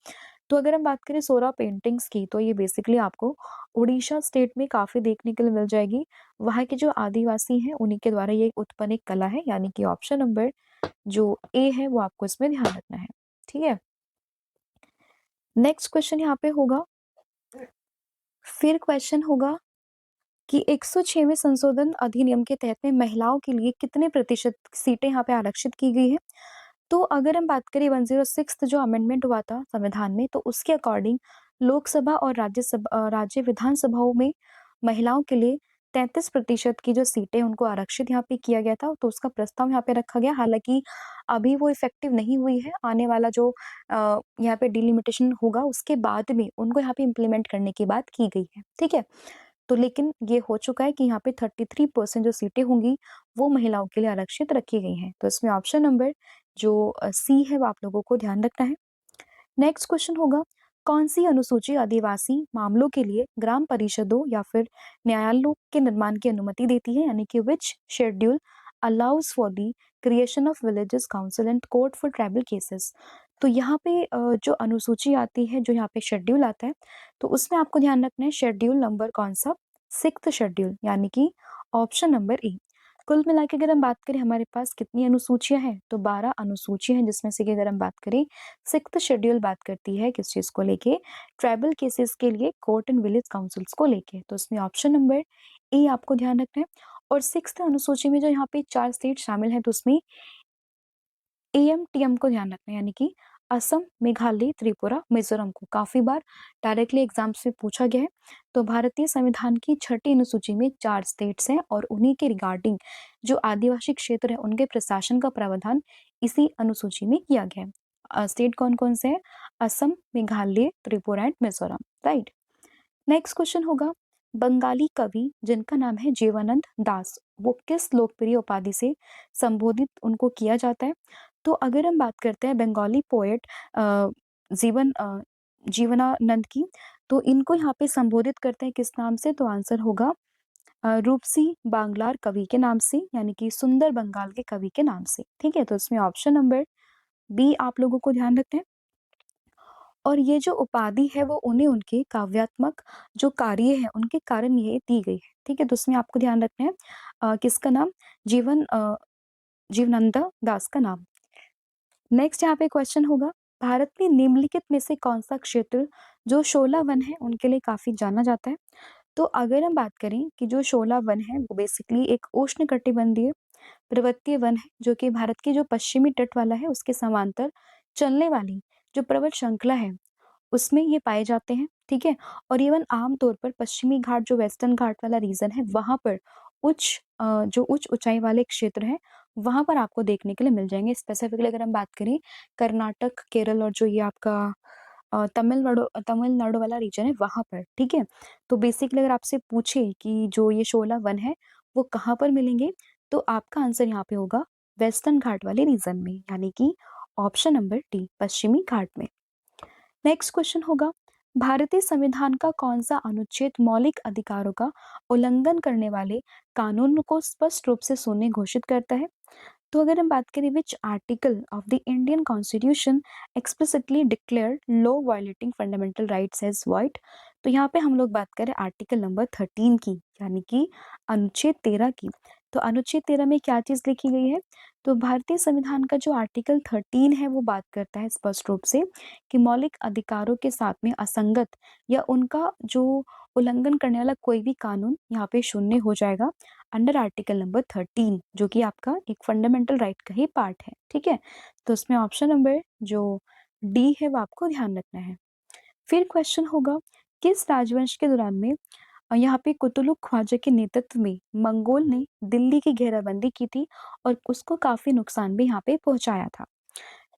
तो अगर हम बात करें सोरा पेंटिंग्स की, तो ये बेसिकली आपको उड़ीसा स्टेट में काफी देखने के लिए मिल जाएगी। वहाँ के जो आदिवासी हैं उन्हीं के द्वारा ये उत्पन्न एक कला है, यानी कि ऑप्शन नंबर जो ए है वो आपको इसमें ध्यान रखना है। ठीक है, नेक्स्ट क्वेश्चन यहाँ पे होगा, फिर क्वेश्चन होगा कि 106वें संशोधन अधिनियम के तहत में महिलाओं के लिए कितने प्रतिशत सीटें यहाँ पे आरक्षित की गई है। तो अगर हम बात करें 106 जो अमेंडमेंट हुआ था संविधान में, तो उसके अकॉर्डिंग लोकसभा और राज्य विधानसभाओं में महिलाओं के लिए 33% की जो सीटें उनको आरक्षित यहाँ पे किया गया था, तो उसका प्रस्ताव यहाँ पे रखा गया। हालांकि अभी वो इफेक्टिव नहीं हुई है, आने वाला जो यहाँ पे डिलिमिटेशन होगा उसके बाद में उनको यहाँ पे इम्प्लीमेंट करने की बात की गई है। ठीक है, तो लेकिन ये हो चुका है कि यहाँ पे 33% जो सीटें होंगी वो महिलाओं के लिए आरक्षित रखी गई हैं। तो इसमें ऑप्शन नंबर जो सी है वो आप लोगों को ध्यान रखना है। नेक्स्ट क्वेश्चन होगा, कौन सी अनुसूची आदिवासी मामलों के लिए ग्राम परिषदों या फिर न्यायालयों के निर्माण की अनुमति देती है, यानी कि which schedule allows for the creation of villages council and court for tribal cases. तो यहाँ पे जो अनुसूची आती है, जो यहाँ पे शेड्यूल आता है, तो उसमें आपको ध्यान रखना है शेड्यूल नंबर कौन सा, 6th शेड्यूल, यानी कि ऑप्शन नंबर ए। कुल मिला के अगर हम बात करें हमारे पास कितनी अनुसूचियां हैं, तो 12 अनुसूचियां हैं, जिसमें से कि अगर हम बात करें 6th शेड्यूल बात करती है किस चीज को लेके, ट्राइबल केसेस के लिए कोर्ट एंड विलेज काउंसिल्स को लेके। तो इसमें ऑप्शन नंबर ए आपको ध्यान रखना है। और 6th अनुसूची में जो यहाँ पे 4 स्टेट शामिल हैं, तो उसमें एएमटीएम को ध्यान रखना है, यानी कि असम, मेघालय, त्रिपुरा, मिजोरम को काफी बार डायरेक्टली एग्जाम्स में पूछा गया है। तो भारतीय संविधान की 6ठी अनुसूची में 4 स्टेट्स हैं और उन्हीं के रिगार्डिंग जो आदिवासी क्षेत्र है उनके प्रशासन का प्रावधान इसी अनुसूची में किया गया है। स्टेट कौन कौन से हैं, Assam, Meghalaya, Tripura and Mizoram, right. Next question होगा, बंगाली कवि जिनका नाम है जीवनानंद दास, वो किस लोकप्रिय उपाधि से संबोधित उनको किया जाता है। तो अगर हम बात करते हैं बंगाली पोएट जीवनानंद की, तो इनको यहाँ पे संबोधित करते हैं किस नाम से, तो आंसर होगा रूपसी बांग्लार कवि के नाम से, यानी कि सुंदर बंगाल के कवि के नाम से। ठीक है, तो इसमें ऑप्शन नंबर बी आप लोगों को ध्यान रखते हैं। और ये जो उपाधि है वो उन्हें उनके काव्यात्मक जो कार्य है उनके कारण ये दी गई है। ठीक है, तो उसमें आपको ध्यान रखना है किसका नाम, जीवनंदा दास का नाम। नेक्स्ट यहाँ पे क्वेश्चन होगा, भारत में निम्नलिखित में से कौन सा क्षेत्र जो शोला वन है उनके लिए काफी जाना जाता है। तो अगर हम बात करें कि जो शोला वन है वो बेसिकली एक उष्णकटिबंधीय पर्वतीय वन है, जो कि भारत की जो पश्चिमी तट वाला है उसके समांतर चलने वाली जो पर्वत श्रृंखला है उसमें ये पाए जाते हैं। ठीक है, और इवन आमतौर पर पश्चिमी घाट जो वेस्टर्न घाट वाला रीजन है वहां पर जो उच्च ऊंचाई वाले क्षेत्र है वहां पर आपको देखने के लिए मिल जाएंगे। स्पेसिफिकली अगर हम बात करें कर्नाटक, केरल और जो ये आपका तमिलनाडु वाला रीजन है वहां पर। ठीक है, तो बेसिकली अगर आपसे पूछे कि जो ये शोला वन है वो कहाँ पर मिलेंगे, तो आपका आंसर यहाँ पे होगा वेस्टर्न घाट वाले रीजन में, यानी कि ऑप्शन नंबर डी, पश्चिमी घाट में। नेक्स्ट क्वेश्चन होगा, भारतीय संविधान का कौन सा अनुच्छेद मौलिक अधिकारों का उल्लंघन करने वाले कानून को स्पष्ट रूप से शून्य घोषित करता है। तो अगर हम बात करें which article of the Indian constitution explicitly declare law violating fundamental rights as void, तो यहाँ पे हम लोग बात करें आर्टिकल नंबर 13 की, यानी कि अनुच्छेद 13 की। तो अनुच्छेद 13 में क्या चीज लिखी गई है, तो भारतीय संविधान का जो आर्टिकल 13 है वो बात करता है स्पष्ट रूप से कि मौलिक अधिकारों के साथ में असंगत या उनका जो उल्लंघन करने वाला कोई भी कानून यहाँ पे शून्य हो जाएगा अंडर आर्टिकल नंबर 13, जो कि आपका एक फंडामेंटल राइट का ही पार्ट है। ठीक है, तो उसमें ऑप्शन नंबर जो डी है वो आपको ध्यान रखना है। फिर क्वेश्चन होगा, किस राजवंश के दौरान में यहाँ पे कुतुलुक ख्वाजा के नेतृत्व में मंगोल ने दिल्ली की घेराबंदी की थी और उसको काफी नुकसान भी यहाँ पे पहुंचाया था।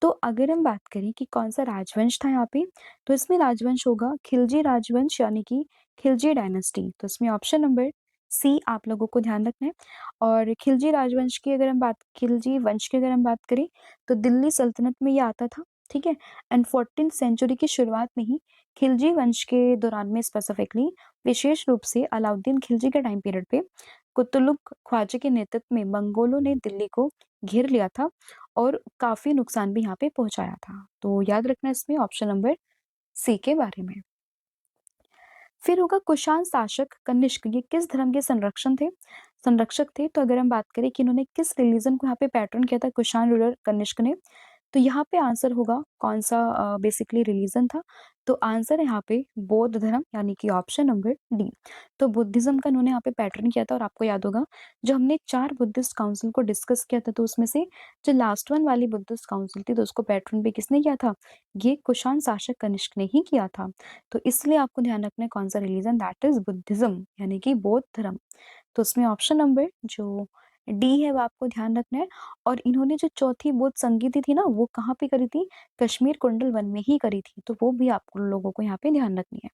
तो अगर हम बात करें कि कौन सा राजवंश था यहाँ पे, तो इसमें राजवंश होगा खिलजी राजवंश, यानी कि खिलजी डायनेस्टी। तो इसमें ऑप्शन नंबर सी आप लोगों को ध्यान रखना है। और खिलजी वंश की अगर हम बात करें तो दिल्ली सल्तनत में ये आता था, ठीक है। एंड 14th सेंचुरी की शुरुआत में ही खिलजी वंश के दौरान में स्पेसिफिकली विशेष रूप से अलाउद्दीन खिलजी के टाइम पीरियड पे कुतुलुक ख्वाजा के नेतृत्व में मंगोलों ने दिल्ली को घेर लिया था और काफी नुकसान भी यहाँ पे पहुंचाया था। तो याद रखना इसमें ऑप्शन नंबर सी के बारे में। फिर होगा कुषाण शासक कनिष्क, ये किस धर्म के संरक्षक थे। तो अगर हम बात करें कि इन्होंने किस रिलीजन को यहाँ पे पैटर्न किया था कुषाण रूलर कनिष्क ने, तो यहाँ पे आंसर होगा कौन सा बेसिकली रिलीजन था। तो आंसर है यहाँ पे बौद्ध धर्म, यानी कि ऑप्शन नंबर डी। तो बुद्धिज्म का इन्होंने यहाँ पे पैटर्न किया था। और आपको याद होगा जो हमने 4 बुद्धिस्ट काउंसिल को डिस्कस किया था, तो उसमें से जो लास्ट वन वाली बुद्धिस्ट काउंसिल थी, तो उसको पैटर्न भी किसने किया था, ये कुषाण शासक कनिष्क ने ही किया था। तो इसलिए आपको ध्यान रखना है कौन सा रिलीजन, दैट इज बुद्धिज्म, यानी कि बौद्ध धर्म। तो उसमें ऑप्शन नंबर जो डी है वो आपको ध्यान रखना है। और इन्होंने जो चौथी बौद्ध संगीति थी ना, वो कहाँ पे करी थी, कश्मीर कुंडल वन में ही करी थी। तो वो भी आप लोगों को यहाँ पे ध्यान रखनी है।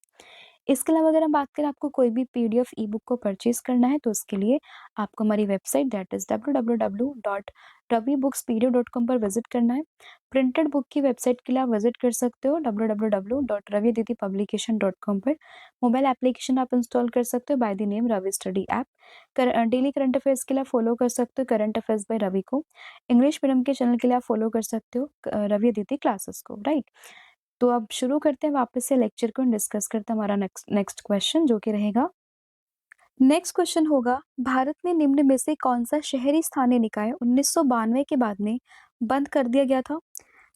इसके अलावा अगर हम बात करें आपको कोई भी पीडीएफ ई बुक को परचेज करना है, तो उसके लिए आपको हमारी वेबसाइट दैट इज www.ravibookspedia.com पर विजिट करना है। प्रिंटेड बुक की वेबसाइट के लिए आप विजिट कर सकते हो www.ravididipublication.com पर। मोबाइल एप्लीकेशन आप इंस्टॉल कर सकते हो by the name Ravi study app. Daily current affairs के लिए फॉलो कर सकते हो करंट अफेयर्स बाय रवि को। इंग्लिश मीडियम के चैनल के लिए आप फॉलो कर सकते हो रवि अदिति क्लासेस को, राइट। तो अब शुरू करते हैं वापस से लेक्चर को, डिस्कस करते हैं हमारा नेक्स्ट क्वेश्चन जो कि रहेगा। नेक्स्ट क्वेश्चन होगा, भारत में निम्न में से कौन सा शहरी स्थानीय निकाय 1992 के बाद में बंद कर दिया गया था।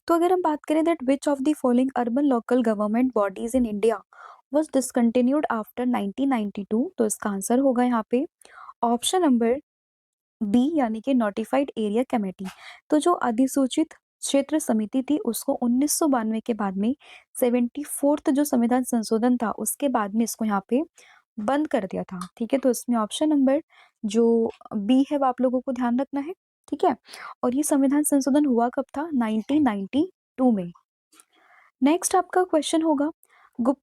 तो अगर हम बात करें that which of the following urban local government bodies in India was discontinued after 1992, तो इसका आंसर होगा यहाँ पे ऑप्शन नंबर बी, यानी कि नोटिफाइड एरिया कमेटी। तो जो अधिसूचित क्षेत्र समिति थी उसको 1992 के बाद में 74th जो संविधान संशोधन था उसके बाद में इसको यहाँ पे बंद कर दिया था, ठीक है। तो इसमें ऑप्शन नंबर जो बी है वो आप लोगों को ध्यान रखना है, ठीक है। और ये संविधान संशोधन हुआ कब था, 1992 में। नेक्स्ट आपका क्वेश्चन होगा, गुप्त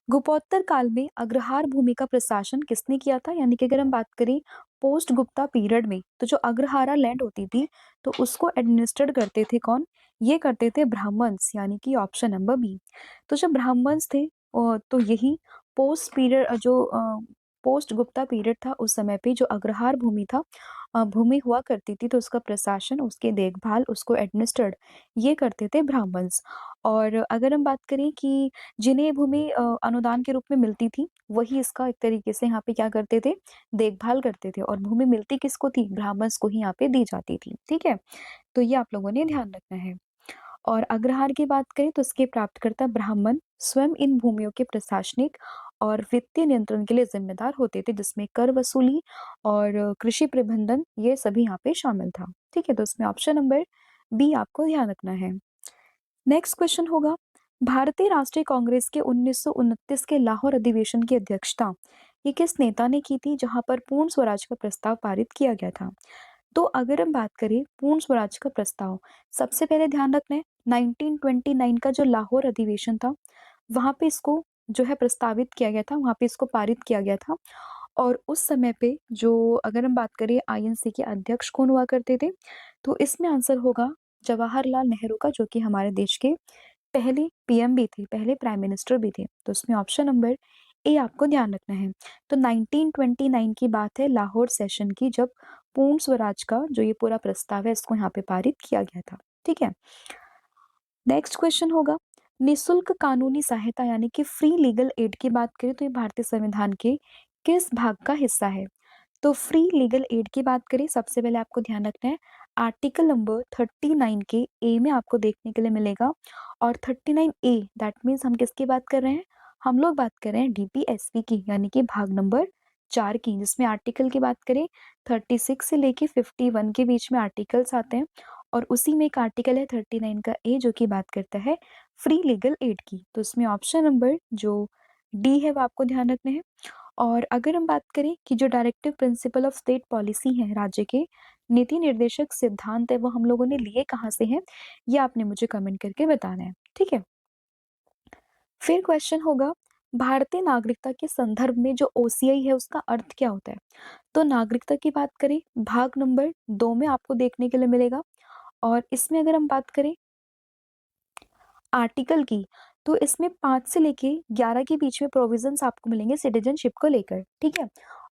गुप्तोत्तर काल में अग्रहार भूमि का प्रशासन किसने किया था। यानी कि अगर हम बात करें पोस्ट गुप्ता पीरियड में, तो जो अग्रहारा लैंड होती थी तो उसको एडमिनिस्ट्रेट करते थे कौन, ये करते थे ब्राह्मण्स, यानी कि ऑप्शन नंबर बी। तो जो ब्राह्मण्स थे तो यही पोस्ट पीरियड जो पोस्ट गुप्ता पीरियड था उस समय पे जो अग्रहार भूमि था भूमि हुआ करती थी, तो उसका प्रशासन, उसकी देखभाल, उसको एडमिनिस्ट्रेट ये करते थे ब्राह्मण्स। और अगर हम बात करें कि जिन्हें भूमि अनुदान के रूप में मिलती थी, वही इसका एक तरीके से यहाँ पे क्या करते थे, देखभाल करते थे। और भूमि मिलती किसको थी, ब्राह्मण्स को ही यहाँ पे दी जाती थी, ठीक है। तो ये आप लोगों ने ध्यान रखना है। और अग्रहार की बात करें तो इसके प्राप्तकर्ता ब्राह्मण स्वयं इन भूमियों के प्रशासनिक और वित्तीय नियंत्रण के लिए जिम्मेदार होते थे, जिसमें कर वसूली और कृषि प्रबंधन ये सभी यहाँ पे शामिल था, ठीक है। तो इसमें ऑप्शन नंबर बी आपको ध्यान रखना है। नेक्स्ट क्वेश्चन होगा, भारतीय राष्ट्रीय कांग्रेस के 1929 के लाहौर अधिवेशन की अध्यक्षता ये किस नेता ने की थी, जहां पर पूर्ण स्वराज का प्रस्ताव पारित किया गया था। तो अगर हम बात करें पूर्ण स्वराज का प्रस्ताव, सबसे पहले ध्यान रखना है 1929 का जो लाहौर अधिवेशन था वहां पे इसको जो है प्रस्तावित किया गया था, वहां पे इसको पारित किया गया था। और उस समय पे जो अगर हम बात करें आईएनसी के अध्यक्ष कौन हुआ करते थे, तो इसमें आंसर होगा जवाहरलाल नेहरू का, जो कि हमारे देश के पहले पीएम भी थे, पहले प्राइम मिनिस्टर भी थे। तो उसमें ऑप्शन नंबर ए आपको ध्यान रखना है। तो 1929 की बात है लाहौर सेशन की, जब पूर्ण स्वराज का जो ये पूरा प्रस्ताव है इसको यहाँ पे पारित किया गया था, ठीक है। नेक्स्ट क्वेश्चन होगा, निशुल्क कानूनी सहायता यानी कि फ्री लीगल एड की बात करें तो ये भारतीय संविधान के किस भाग का हिस्सा है। तो फ्री लीगल एड की बात करें, सबसे पहले आपको ध्यान रखना है आर्टिकल नंबर 39 के ए में आपको देखने के लिए मिलेगा। और 39 ए दैट मीन्स हम किसकी बात कर रहे हैं, हम लोग बात कर रहे हैं डीपीएसपी की, यानी कि भाग नंबर 4 की, जिसमें आर्टिकल की बात करें 36 से लेके 51 के बीच में आर्टिकल्स आते हैं। और उसी में एक आर्टिकल है 39 का ए जो कि बात करता है फ्री लीगल एड की। तो इसमें ऑप्शन नंबर जो डी है वो आपको ध्यान रखना है। और अगर हम बात करें कि जो directive principle of state policy है, राज्य के नीति निर्देशक सिद्धांत है, वो हम लोगों ने लिए कहाँ से हैं, ये आपने मुझे कमेंट करके बताना है, ठीक है। फिर क्वेश्चन होगा, भारतीय नागरिकता के संदर्भ में जो ओसीआई है उसका अर्थ क्या होता है? तो नागरिकता की बात करें, भाग नंबर 2 में आपको देखने के लिए मिलेगा और इसमें अगर हम बात करें आर्टिकल की, तो इसमें 5 से लेके 11 के बीच में प्रोविजंस आपको मिलेंगे सिटीजनशिप को लेकर, ठीक है?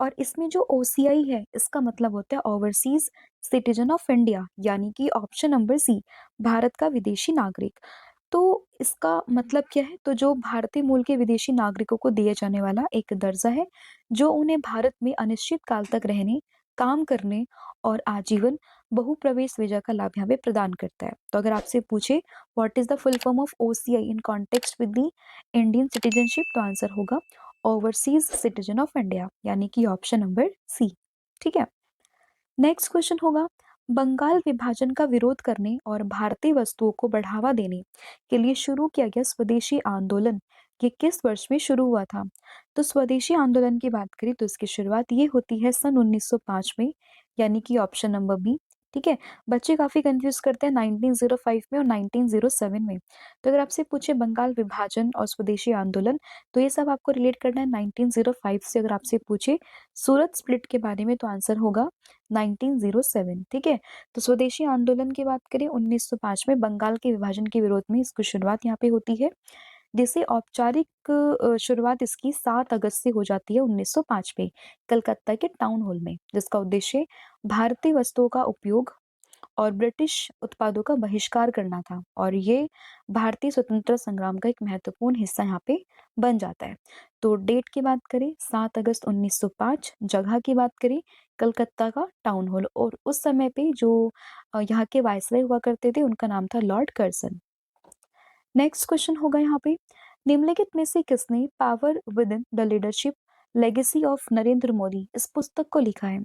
और इसमें जो ओसीआई है, इसका मतलब होता है ओवरसीज सिटीजन ऑफ इंडिया, यानी कि ऑप्शन नंबर सी, भारत का विदेशी नागरिक। तो इसका मतलब क्या है? तो जो भारतीय मूल के विदेशी नागरिकों को दिया जाने वाला एक दर्जा है, जो उन्हें भारत में अनिश्चित काल तक रहने, काम करने और आजीवन बहुप्रवेश वीजा का लाभ यहाँ पे प्रदान करता है। तो अगर आपसे पूछे what is the full form of OCI in context with the Indian citizenship, तो आंसर होगा ओवरसीज सिटीजन ऑफ इंडिया, यानी कि ऑप्शन नंबर सी, ठीक है? नेक्स्ट क्वेश्चन होगा, बंगाल विभाजन का विरोध करने और भारतीय वस्तुओं को बढ़ावा देने के लिए शुरू किया गया स्वदेशी आंदोलन ये किस वर्ष में शुरू हुआ था? तो स्वदेशी आंदोलन की बात करें तो इसकी शुरुआत ये होती है सन 1905 में, यानी कि ऑप्शन नंबर बी, ठीक है? बच्चे काफी कंफ्यूज करते हैं 1905 में और 1907 में। तो अगर आपसे पूछे बंगाल विभाजन और स्वदेशी आंदोलन, तो ये सब आपको रिलेट करना है 1905 से। अगर आपसे पूछे सूरत स्प्लिट के बारे में, तो आंसर होगा 1907, ठीक है? तो स्वदेशी आंदोलन की बात करें 1905 में बंगाल के विभाजन के विरोध में इसकी शुरुआत यहाँ पे होती है, जिसे औपचारिक शुरुआत इसकी 7 अगस्त से हो जाती है 1905 में कलकत्ता के टाउन हॉल में, जिसका उद्देश्य भारतीय वस्तुओं का उपयोग और ब्रिटिश उत्पादों का बहिष्कार करना था, और ये भारतीय स्वतंत्रता संग्राम का एक महत्वपूर्ण हिस्सा यहाँ पे बन जाता है। तो डेट की बात करें 7 अगस्त 1905, जगह की बात करें कलकत्ता का टाउन हॉल, और उस समय पे जो यहाँ के वायसराय हुआ करते थे उनका नाम था लॉर्ड कर्जन। नेक्स्ट क्वेश्चन होगा यहाँ पे, निम्नलिखित में से किसने power within the leadership legacy of Narendra Modi इस पुस्तक को लिखा है?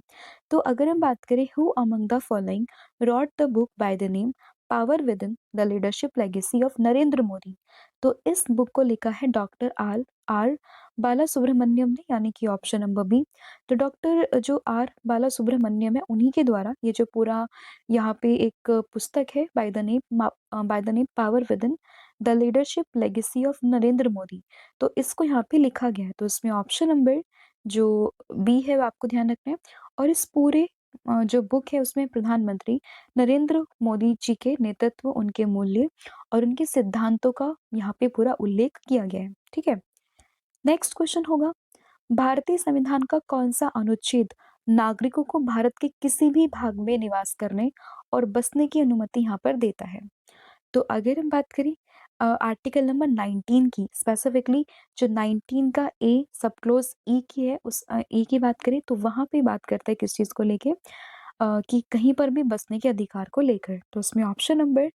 तो अगर हम बात करें who among the following wrote the book by the name power within the leadership legacy of Narendra Modi, तो इस बुक को लिखा है doctor R R Bala Subramaniam ने, यानी कि ऑप्शन नंबर बी। तो डॉक्टर जो आर बाला सुब्रमण्यम है, उन्हीं के द्वारा ये जो पूरा यहाँ पे एक पुस्तक है by the name power within the leadership legacy of Narendra Modi, तो इसको यहाँ पे लिखा गया है। तो इसमें ऑप्शन नंबर जो बी है वो आपको ध्यान रखना है। और इस पूरे जो बुक है उसमें प्रधानमंत्री नरेंद्र मोदी जी के नेतृत्व, उनके मूल्य और उनके सिद्धांतों का यहाँ पे पूरा उल्लेख किया गया है, ठीक है? नेक्स्ट क्वेश्चन होगा, भारतीय संविधान का कौन सा अनुच्छेद नागरिकों को भारत के किसी भी भाग में निवास करने और बसने की अनुमति यहाँ पर देता है? तो अगर हम बात करें आर्टिकल नंबर 19 की, स्पेसिफिकली जो 19 का ए सब क्लोज ई की है, उस ए की बात करें तो वहां पे बात करता है किस चीज को लेके, कि कहीं पर भी बसने के अधिकार को लेकर। तो उसमें ऑप्शन नंबर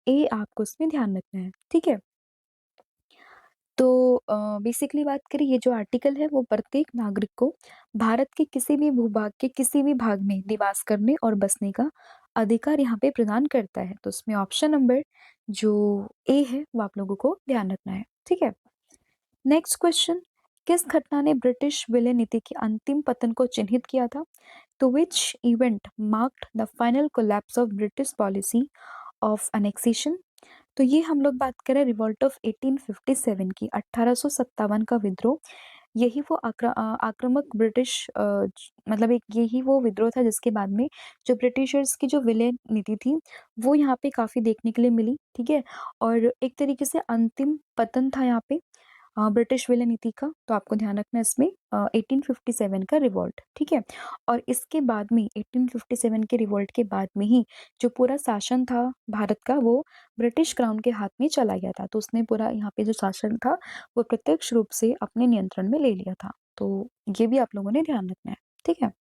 ए आपको उसमें ध्यान रखना है, ठीक है? तो बेसिकली बात करें ये जो आर्टिकल है वो प्रत्येक नागरिक को भारत के किसी भी भूभाग के किसी भी भाग में निवास करने और बसने का अधिकार यहाँ पे प्रदान करता है। तो उसमें ऑप्शन नंबर जो ए है वो आप लोगों को ध्यान रखना है, ठीक है? नेक्स्ट क्वेश्चन, किस घटना ने ब्रिटिश विलय नीति के अंतिम पतन को चिन्हित किया था? तो which event marked the final collapse of British policy of annexation? तो ये हम लोग बात करें रिवॉल्ट ऑफ 1857 की, 1857 का विद्रोह। यही वो आक्रामक ब्रिटिश मतलब एक यही वो विद्रोह था जिसके बाद में जो ब्रिटिशर्स की जो विलय नीति थी वो यहाँ पे काफी देखने के लिए मिली, ठीक है? और एक तरीके से अंतिम पतन था यहाँ पे ब्रिटिश विलय नीति का। तो आपको ध्यान रखना है इसमें 1857 का रिवॉल्ट, ठीक है? और इसके बाद में 1857 के रिवॉल्ट के बाद में ही जो पूरा शासन था भारत का वो ब्रिटिश क्राउन के हाथ में चला गया था। तो उसने पूरा यहाँ पे जो शासन था वो प्रत्यक्ष रूप से अपने नियंत्रण में ले लिया था। तो ये भी आप लोगों ने ध्यान रखना है, ठीक है?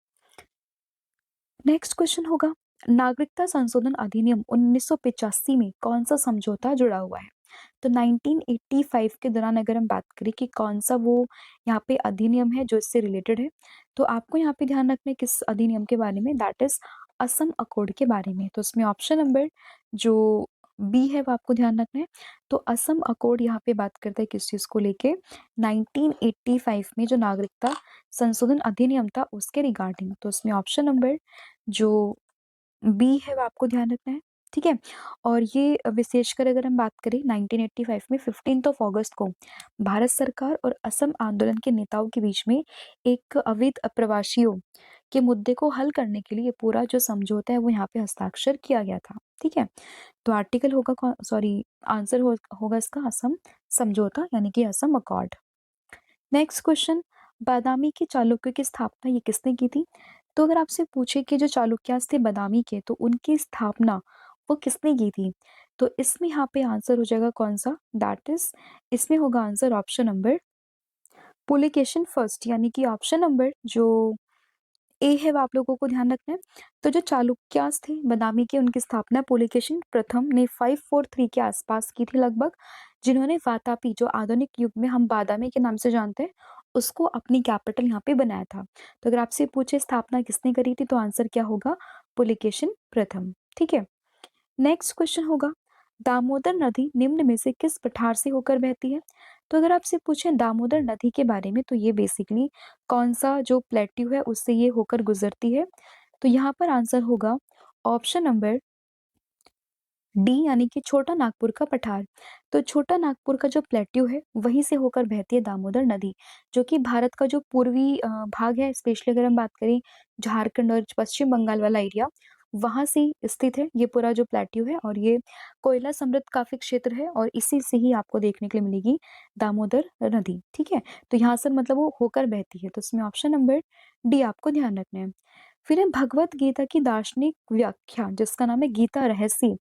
नेक्स्ट क्वेश्चन होगा, नागरिकता संशोधन अधिनियम 1985 में कौन सा समझौता जुड़ा हुआ है? तो 1985 के दौरान अगर हम बात करें कि कौन सा वो यहाँ पे अधिनियम है जो इससे रिलेटेड है, तो आपको यहाँ पे ध्यान रखना है किस अधिनियम के बारे में, दैट इज असम अकॉर्ड के बारे में। तो उसमें ऑप्शन नंबर जो बी है वो आपको ध्यान रखना है। तो असम अकॉर्ड यहाँ पे बात करता है किस चीज को लेके, 1985 में जो नागरिकता संशोधन अधिनियम था उसके रिगार्डिंग। तो उसमें ऑप्शन नंबर जो बी है वो आपको ध्यान रखना है, ठीक है? और ये विशेषकर अगर हम बात करें 1985 में 15th ऑफ अगस्त को भारत सरकार और असम आंदोलन के नेताओं के बीच में एक अवैध अप्रवासियों के मुद्दे को हल करने के लिए पूरा जो समझौता है वो यहाँ पे हस्ताक्षर किया गया था। ठीक है? तो आर्टिकल होगा सॉरी आंसर होगा इसका असम समझौता यानी कि असम अकॉर्ड। नेक्स्ट क्वेश्चन, बादामी के चालुक्य की स्थापना ये किसने की थी? तो अगर आपसे पूछे कि जो चालुक्यास थे बादामी के तो उनकी स्थापना वो किसने की थी? तो इसमें यहाँ पे आंसर हो जाएगा कौन सा? दैट इज इसमें होगा आंसर ऑप्शन नंबर पुलिकेशिन फर्स्ट यानी कि ऑप्शन नंबर जो ए है वो आप लोगों को ध्यान रखना है। तो जो चालुक्यास थे बादामी के उनकी स्थापना पुलिकेशिन प्रथम ने 543 के आसपास की थी लगभग, जिन्होंने वातापी जो आधुनिक युग में हम बादामी के नाम से जानते हैं उसको अपनी कैपिटल यहाँ पे बनाया था। तो अगर आपसे पूछे स्थापना किसने करी थी तो आंसर क्या होगा? पुलिकेशिन प्रथम। ठीक है, नेक्स्ट क्वेश्चन होगा दामोदर नदी निम्न में से किस पठार से होकर बहती है? तो अगर आपसे पूछें दामोदर नदी के बारे में तो ये बेसिकली कौन सा जो प्लेट्यू है उससे ये होकर गुजरती है? तो यहाँ पर आंसर होगा ऑप्शन नंबर डी यानी कि छोटा नागपुर का पठार। तो छोटा नागपुर का जो प्लेट्यू है वहीं से होकर बहती है दामोदर नदी, जो कि भारत का जो पूर्वी भाग है, स्पेशली अगर हम बात करें झारखंड और पश्चिम बंगाल वाला एरिया वहां से स्थित है ये पूरा जो प्लेट्यू है। और ये कोयला समृद्ध काफी क्षेत्र है और इसी से ही आपको देखने के लिए मिलेगी दामोदर नदी। ठीक है, तो यहाँ से मतलब वो होकर बहती है, तो इसमें ऑप्शन नंबर डी आपको ध्यान रखना है। फिर है भगवत गीता की दार्शनिक व्याख्या जिसका नाम है गीता रहस्य,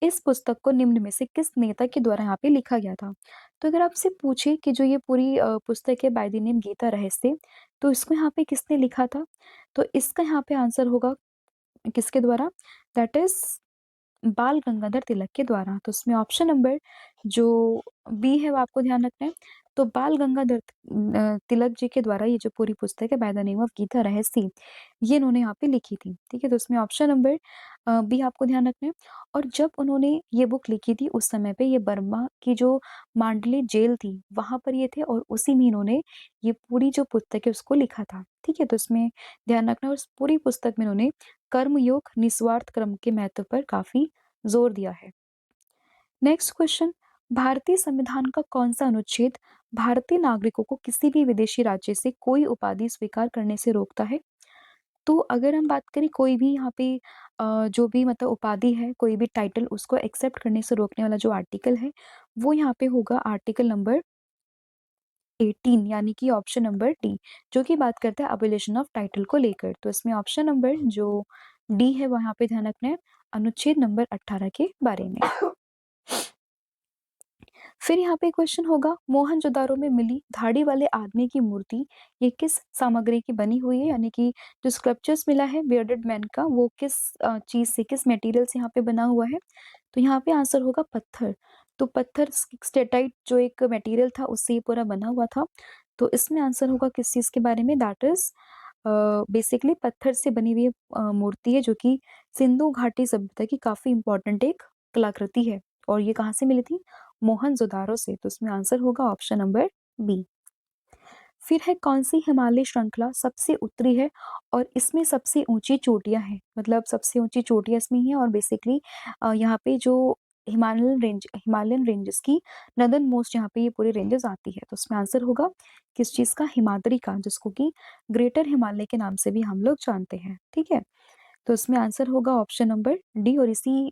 इस पुस्तक को निम्न में से किस नेता के द्वारा यहाँ पे लिखा गया था? तो अगर आपसे पूछे कि जो ये पूरी पुस्तक है बाय द नेम गीता रहस्य, तो इसको यहाँ पे किसने लिखा था? तो इसका यहाँ पे आंसर होगा किसके द्वारा? दैट इज बाल गंगाधर तिलक के द्वारा। तो इसमें ऑप्शन नंबर जो बी है वो आपको ध्यान रखना है। तो बाल गंगाधर तिलक जी के द्वारा ये जो पूरी पुस्तक है by the name of Geeta Rahasya ये इन्होंने यहाँ पे लिखी थी। ठीक है, तो इसमें ऑप्शन नंबर बी आपको ध्यान रखना है। और जब उन्होंने ये बुक लिखी थी उस समय पे ये बर्मा की जो मांडले जेल थी वहां पर ये थे और उसी में इन्होंने ये पूरी जो पुस्तक है उसको लिखा था। ठीक है, तो इसमें ध्यान रखना। और उस पूरी पुस्तक में इन्होंने कर्मयोग निस्वार्थ कर्म के महत्व पर काफी जोर दिया है। नेक्स्ट क्वेश्चन, भारतीय संविधान का कौन सा अनुच्छेद भारतीय नागरिकों को किसी भी विदेशी राज्य से कोई उपाधि स्वीकार करने से रोकता है? तो अगर हम बात करें कोई भी यहाँ पे जो भी मतलब उपाधि है कोई भी टाइटल उसको एक्सेप्ट करने से रोकने वाला जो आर्टिकल है वो यहाँ पे होगा आर्टिकल नंबर 18 यानी कि ऑप्शन नंबर डी, जो कि बात करता है अबोलिशन ऑफ टाइटल को लेकर। तो इसमें ऑप्शन नंबर जो डी है वो यहाँ पे ध्यान रखना है अनुच्छेद नंबर 18 के बारे में। फिर यहाँ पे क्वेश्चन होगा मोहनजोदारो में मिली धाड़ी वाले आदमी की मूर्ति ये किस सामग्री की बनी हुई है? यानी कि जो स्कल्पचर्स मिला है बियर्डेड मैन का वो किस चीज से किस मटेरियल से यहाँ पे बना हुआ है? तो यहाँ पे आंसर होगा पत्थर। तो पत्थर स्टेटाइट जो एक मटेरियल था उससे ये पूरा बना हुआ था। तो इसमें आंसर होगा किस चीज के बारे में? दैट इज बेसिकली पत्थर से बनी हुई मूर्ति है जो कि सिंधु घाटी सभ्यता की काफी इंपॉर्टेंट एक कलाकृति है। और ये कहाँ से मिली थी? मोहनजोदारो से। तो इसमें आंसर होगा ऑप्शन नंबर बी। फिर है कौन सी हिमालय श्रृंखला सबसे उत्तरी है और इसमें सबसे ऊंची चोटियां हैं? मतलब सबसे ऊंची चोटियां इसमें ही है और बेसिकली यहाँ पे जो हिमालयन रेंजेस की नदन मोस्ट यहाँ पे ये पूरी रेंजेस आती है। तो उसमें आंसर होगा किस चीज का? हिमाद्री का, जिसको कि ग्रेटर हिमालय के नाम से भी हम लोग जानते हैं। ठीक है, तो इसमें आंसर होगा ऑप्शन नंबर डी। और इसी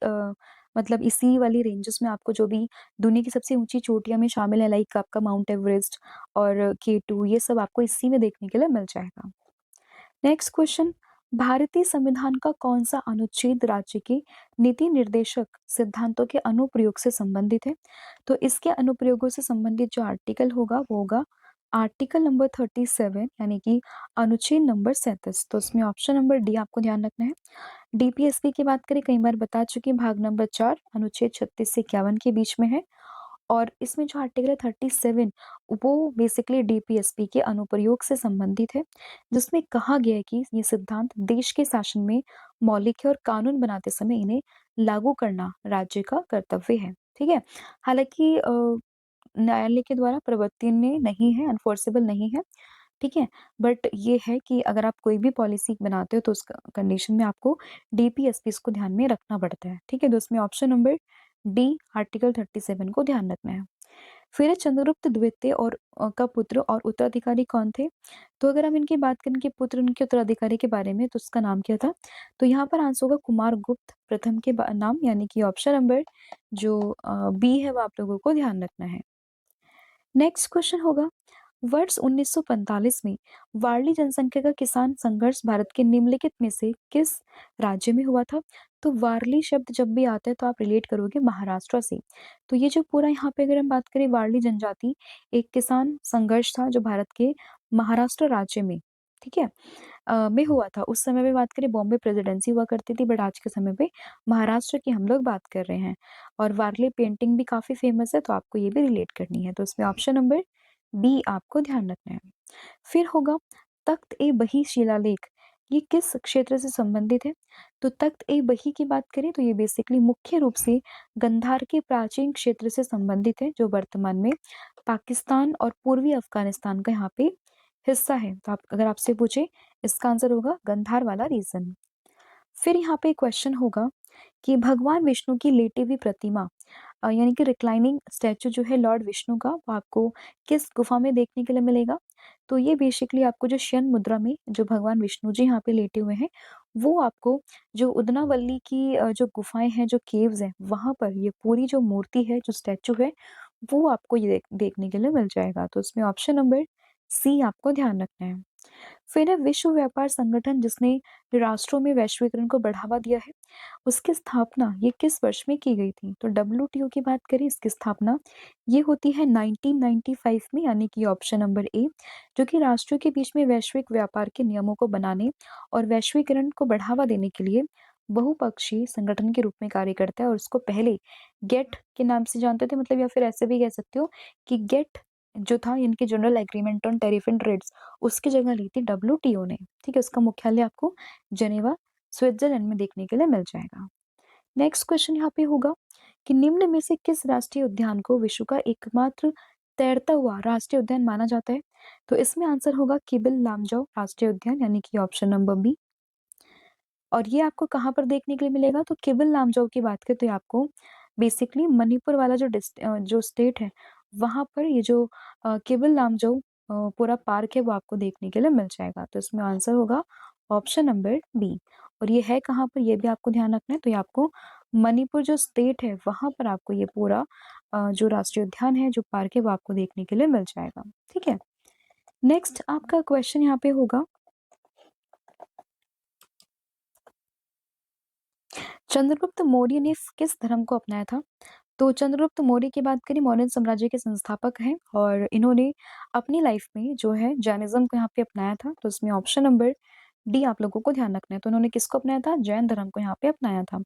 मतलब इसी वाली रेंजेस में आपको जो भी दुनिया की सबसे ऊंची चोटियां में शामिल है लाइक आपका माउंट एवरेस्ट और K2 ये सब आपको इसी में देखने के लिए मिल जाएगा। नेक्स्ट क्वेश्चन, भारतीय संविधान का कौन सा अनुच्छेद राज्य के नीति निर्देशक सिद्धांतों के अनुप्रयोग से संबंधित है? तो इसके अनुप्रयोगों से संबंधित जो आर्टिकल होगा वो होगा आर्टिकल नंबर 37 यानी कि अनुच्छेद नंबर 37। तो इसमें ऑप्शन नंबर डी आपको ध्यान रखना है। डीपीएसपी की बात करें कई बार बता चुके भाग नंबर 4 अनुच्छेद 36 से 51 के बीच में है। और इसमें जो आर्टिकल है 37 वो बेसिकली डीपीएसपी के अनुप्रयोग से संबंधित है, जिसमें कहा गया है कि ये सिद्धांत देश के शासन में मौलिक है और कानून बनाते समय इन्हें लागू करना राज्य का कर्तव्य है। ठीक है, हालांकि न्यायालय के द्वारा प्रवर्तनीय नहीं है, अनफोर्सेबल नहीं है। ठीक है? बट ये है कि अगर आप कोई भी पॉलिसी बनाते हो तो उस कंडीशन में आपको डीपीएसपीज़ को ध्यान में रखना पड़ता है, ठीक है? तो इसमें ऑप्शन नंबर डी आर्टिकल 37 को ध्यान रखना है। फिर चंद्रगुप्त द्वितीय और का पुत्र और उत्तराधिकारी कौन थे? तो अगर हम इनकी बात करें कि पुत्र उनके उत्तराधिकारी के बारे में तो उसका नाम क्या था? तो यहाँ पर आंसर होगा कुमारगुप्त प्रथम के नाम, यानी कि ऑप्शन नंबर जो बी है वो आप लोगों को ध्यान रखना है। नेक्स्ट क्वेश्चन होगा, वर्ष 1945 में वार्ली जनसंख्या का किसान संघर्ष भारत के निम्नलिखित में से किस राज्य में हुआ था? तो वार्ली शब्द जब भी आता है तो आप रिलेट करोगे महाराष्ट्र से। तो ये जो पूरा यहाँ पे अगर हम बात करें, वार्ली जनजाति एक किसान संघर्ष था जो भारत के महाराष्ट्र राज्य में, ठीक है, में हुआ था। उस समय पे बात करें बॉम्बे प्रेसिडेंसी हुआ करती थी, बट आज के समय पे महाराष्ट्र की हम लोग बात कर रहे हैं। और वारली पेंटिंग भी काफ़ी फेमस है, तो आपको ये भी रिलेट करनी है। तो इसमें ऑप्शन नंबर बी आपको ध्यान रखना है। फिर होगा तख्त-ए-बही शिलालेख, ये किस क्षेत्र से संबंधित है? तो तख्त-ए-बही की बात करें तो ये बेसिकली मुख्य रूप से गंधार के प्राचीन क्षेत्र से संबंधित है, जो वर्तमान में पाकिस्तान और पूर्वी अफ़गानिस्तान का यहाँ पे हिस्सा है। तो आप अगर आपसे पूछे, इसका आंसर होगा गंधार वाला रीजन। फिर यहाँ पे क्वेश्चन होगा कि भगवान विष्णु की लेटी हुई प्रतिमा, यानी कि रिक्लाइनिंग स्टैचू जो है लॉर्ड विष्णु का, वो आपको किस गुफा में देखने के लिए मिलेगा? तो ये बेसिकली आपको जो शयन मुद्रा में जो भगवान विष्णु जी यहाँ पे लेटे हुए हैं, वो आपको जो उदनावल्ली की जो गुफाएँ हैं, जो केव्स हैं, वहाँ पर ये पूरी जो मूर्ति है, जो स्टैचू है, वो आपको ये देखने के लिए मिल जाएगा। तो इसमें ऑप्शन नंबर सी आपको ध्यान रखना है। फिर है विश्व व्यापार संगठन, जिसने राष्ट्रों में वैश्वीकरण को बढ़ावा दिया है, उसकी स्थापना ये किस वर्ष में की गई थी? तो डब्ल्यूटीओ की बात करें, इसकी स्थापना ये होती है 1995 में, यानी कि ऑप्शन नंबर ए, जो कि राष्ट्रों के बीच में वैश्विक व्यापार के नियमों को बनाने और वैश्वीकरण को बढ़ावा देने के लिए बहुपक्षीय संगठन के रूप में कार्य करता है। और उसको पहले गेट के नाम से जानते थे, मतलब या फिर ऐसे भी कह सकते हो कि गेट जो था, इनके general agreement on tariff and trades, उसकी जगह ली थी डब्ल्यूटीओ ने, ठीक है? उसका मुख्यालय आपको जेनेवा स्विट्जरलैंड में देखने के लिए मिल जाएगा। नेक्स्ट क्वेश्चन यहाँ पे होगा कि निम्न में से किस राष्ट्रीय उद्यान को विश्व का एकमात्र तैरता हुआ राष्ट्रीय उद्यान माना जाता है? तो इसमें आंसर होगा किबिल लामजाओ राष्ट्रीय उद्यान, यानी कि ऑप्शन नंबर बी। और ये आपको कहाँ पर देखने के लिए मिलेगा? तो किबिल लामजाओ की बात करें तो ये आपको बेसिकली मणिपुर वाला जो स्टेट है, वहाँ पर ये जो किबिल लामजाओ पूरा पार्क है वो आपको देखने के लिए मिल जाएगा। तो इसमें आंसर होगा ऑप्शन नंबर बी। और ये है कहाँ पर, ये भी आपको ध्यान रखना है। तो ये आपको मणिपुर जो स्टेट है, वहाँ पर आपको ये पूरा जो राष्ट्रीय उद्यान है, जो पार्क है, वो आपको देखने के लिए मिल जाएगा, ठीक है? नेक्स्ट आपका क्वेश्चन यहाँ पे होगा, चंद्रगुप्त मौर्य ने किस धर्म को अपनाया था? तो चंद्रगुप्त मौर्य की बात करें, मौर्य साम्राज्य के संस्थापक हैं और इन्होंने अपनी लाइफ में जो है जैनिज्म को यहाँ पे अपनाया था। तो इसमें ऑप्शन नंबर डी आप लोगों को ध्यान रखना है। तो उन्होंने किसको अपनाया था? जैन धर्म को यहाँ पे अपनाया था।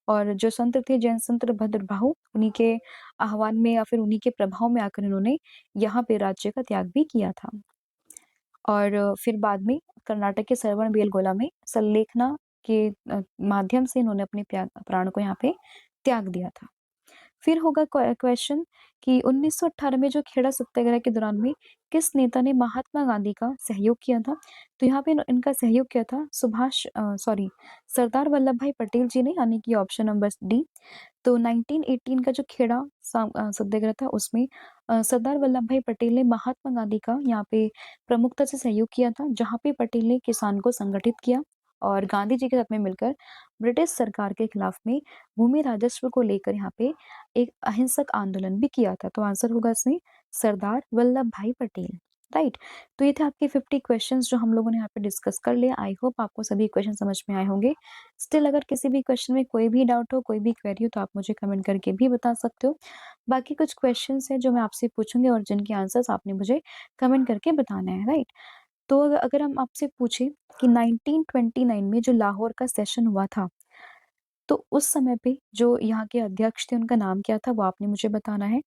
और जो संत थे जैन संत भद्रबाहु, उन्हीं के आह्वान में या फिर उन्हीं के प्रभाव में आकर इन्होंने यहाँ पे राज्य का त्याग भी किया था। और फिर बाद में कर्नाटक के श्रवणबेलगोला में सल्लेखना के माध्यम से इन्होंने अपने प्राण को यहाँ पे त्याग दिया था। फिर होगा क्वेश्चन कि 1918 में जो खेड़ा सत्याग्रह के दौरान में किस नेता ने महात्मा गांधी का सहयोग किया था? तो यहाँ पे इनका सहयोग किया था सरदार वल्लभ भाई पटेल जी ने, यानी कि ऑप्शन नंबर डी। तो 1918 का जो खेड़ा सत्याग्रह था, उसमें सरदार वल्लभ भाई पटेल ने महात्मा गांधी का यहाँ पे प्रमुखता से सहयोग किया था, जहाँ पे पटेल ने किसान को संगठित किया और गांधी जी के साथ में मिलकर ब्रिटिश सरकार के खिलाफ में भूमि राजस्व को लेकर यहाँ पे एक अहिंसक आंदोलन भी किया था। तो आंसर होगा इसमें सरदार वल्लभ भाई पटेल, राइट? तो ये थे आपके 50 क्वेश्चंस जो हम लोगों ने यहाँ पे डिस्कस कर लिया। आई होप आपको सभी क्वेश्चन समझ में आए होंगे। स्टिल अगर किसी भी क्वेश्चन में कोई भी डाउट हो, कोई भी क्वेरी हो, तो आप मुझे कमेंट करके भी बता सकते हो। बाकी कुछ क्वेश्चंस हैं जो मैं आपसे पूछूंगी और जिनके आंसर्स आपने मुझे कमेंट करके बताना है, राइट? तो अगर हम आपसे पूछे कि 1929 में जो लाहौर का सेशन हुआ था, तो उस समय पे जो यहाँ के अध्यक्ष थे, उनका नाम क्या था? वो आपने मुझे बताना है,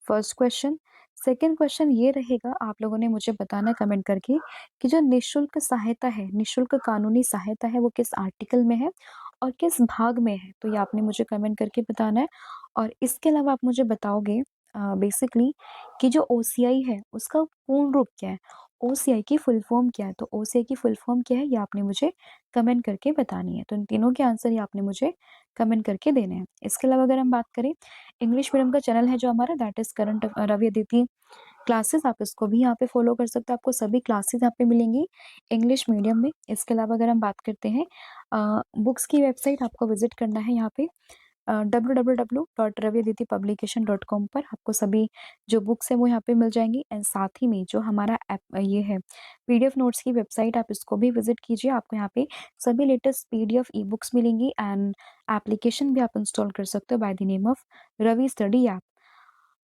फर्स्ट क्वेश्चन। सेकंड क्वेश्चन ये रहेगा, आप लोगों ने मुझे बताना है कमेंट करके कि जो निःशुल्क सहायता है, निःशुल्क कानूनी सहायता है, वो किस आर्टिकल में है और किस भाग में है? तो ये आपने मुझे कमेंट करके बताना है। और इसके अलावा आप मुझे बताओगे बेसिकली कि जो ओसीआई है, उसका पूर्ण रूप क्या है? ओसीआई की फुल फॉर्म क्या है? तो ओसीआई की फुल फॉर्म क्या है ये आपने मुझे कमेंट करके बतानी है। तो इन तीनों के आंसर ये आपने मुझे कमेंट करके देने हैं। इसके अलावा अगर हम बात करें, इंग्लिश मीडियम का चैनल है जो हमारा, that is current Ravi Aditi classes, आप इसको भी यहाँ पे फॉलो कर सकते हो। आपको सभी क्लासेस यहाँ पे मिलेंगी इंग्लिश मीडियम में। इसके अलावा अगर हम बात करते हैं बुक्स की वेबसाइट, आपको विजिट करना है यहाँ पे www.raviaditipublication.com पर। आपको सभी जो बुक्स है वो यहाँ पे मिल जाएंगी। एंड साथ ही में जो हमारा ऐप ये है पीडीएफ नोट्स की वेबसाइट, आप इसको भी विजिट कीजिए। आपको यहाँ पे सभी लेटेस्ट पीडीएफ ई बुक्स मिलेंगी एंड एप्लीकेशन भी आप इंस्टॉल कर सकते हो by the name of Ravi study app,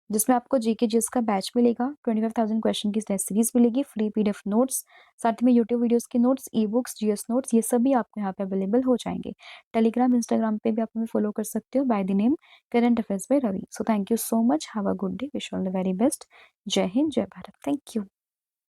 जिसमें आपको जीके जीएस का बैच मिलेगा, 25,000 क्वेश्चन की टेस्ट सीरीज मिलेगी, फ्री पीडीएफ नोट्स, साथ में यूट्यूब वीडियोस के notes, e books, GS notes, ये सभी आपको यहाँ पे अवेलेबल हो जाएंगे। टेलीग्राम, इंस्टाग्राम पे भी आप हमें फॉलो कर सकते हो by the name current affairs by Ravi. So thank you so much, have a good day, wish all the very best. जय हिंद, जय भारत, थैंक यू।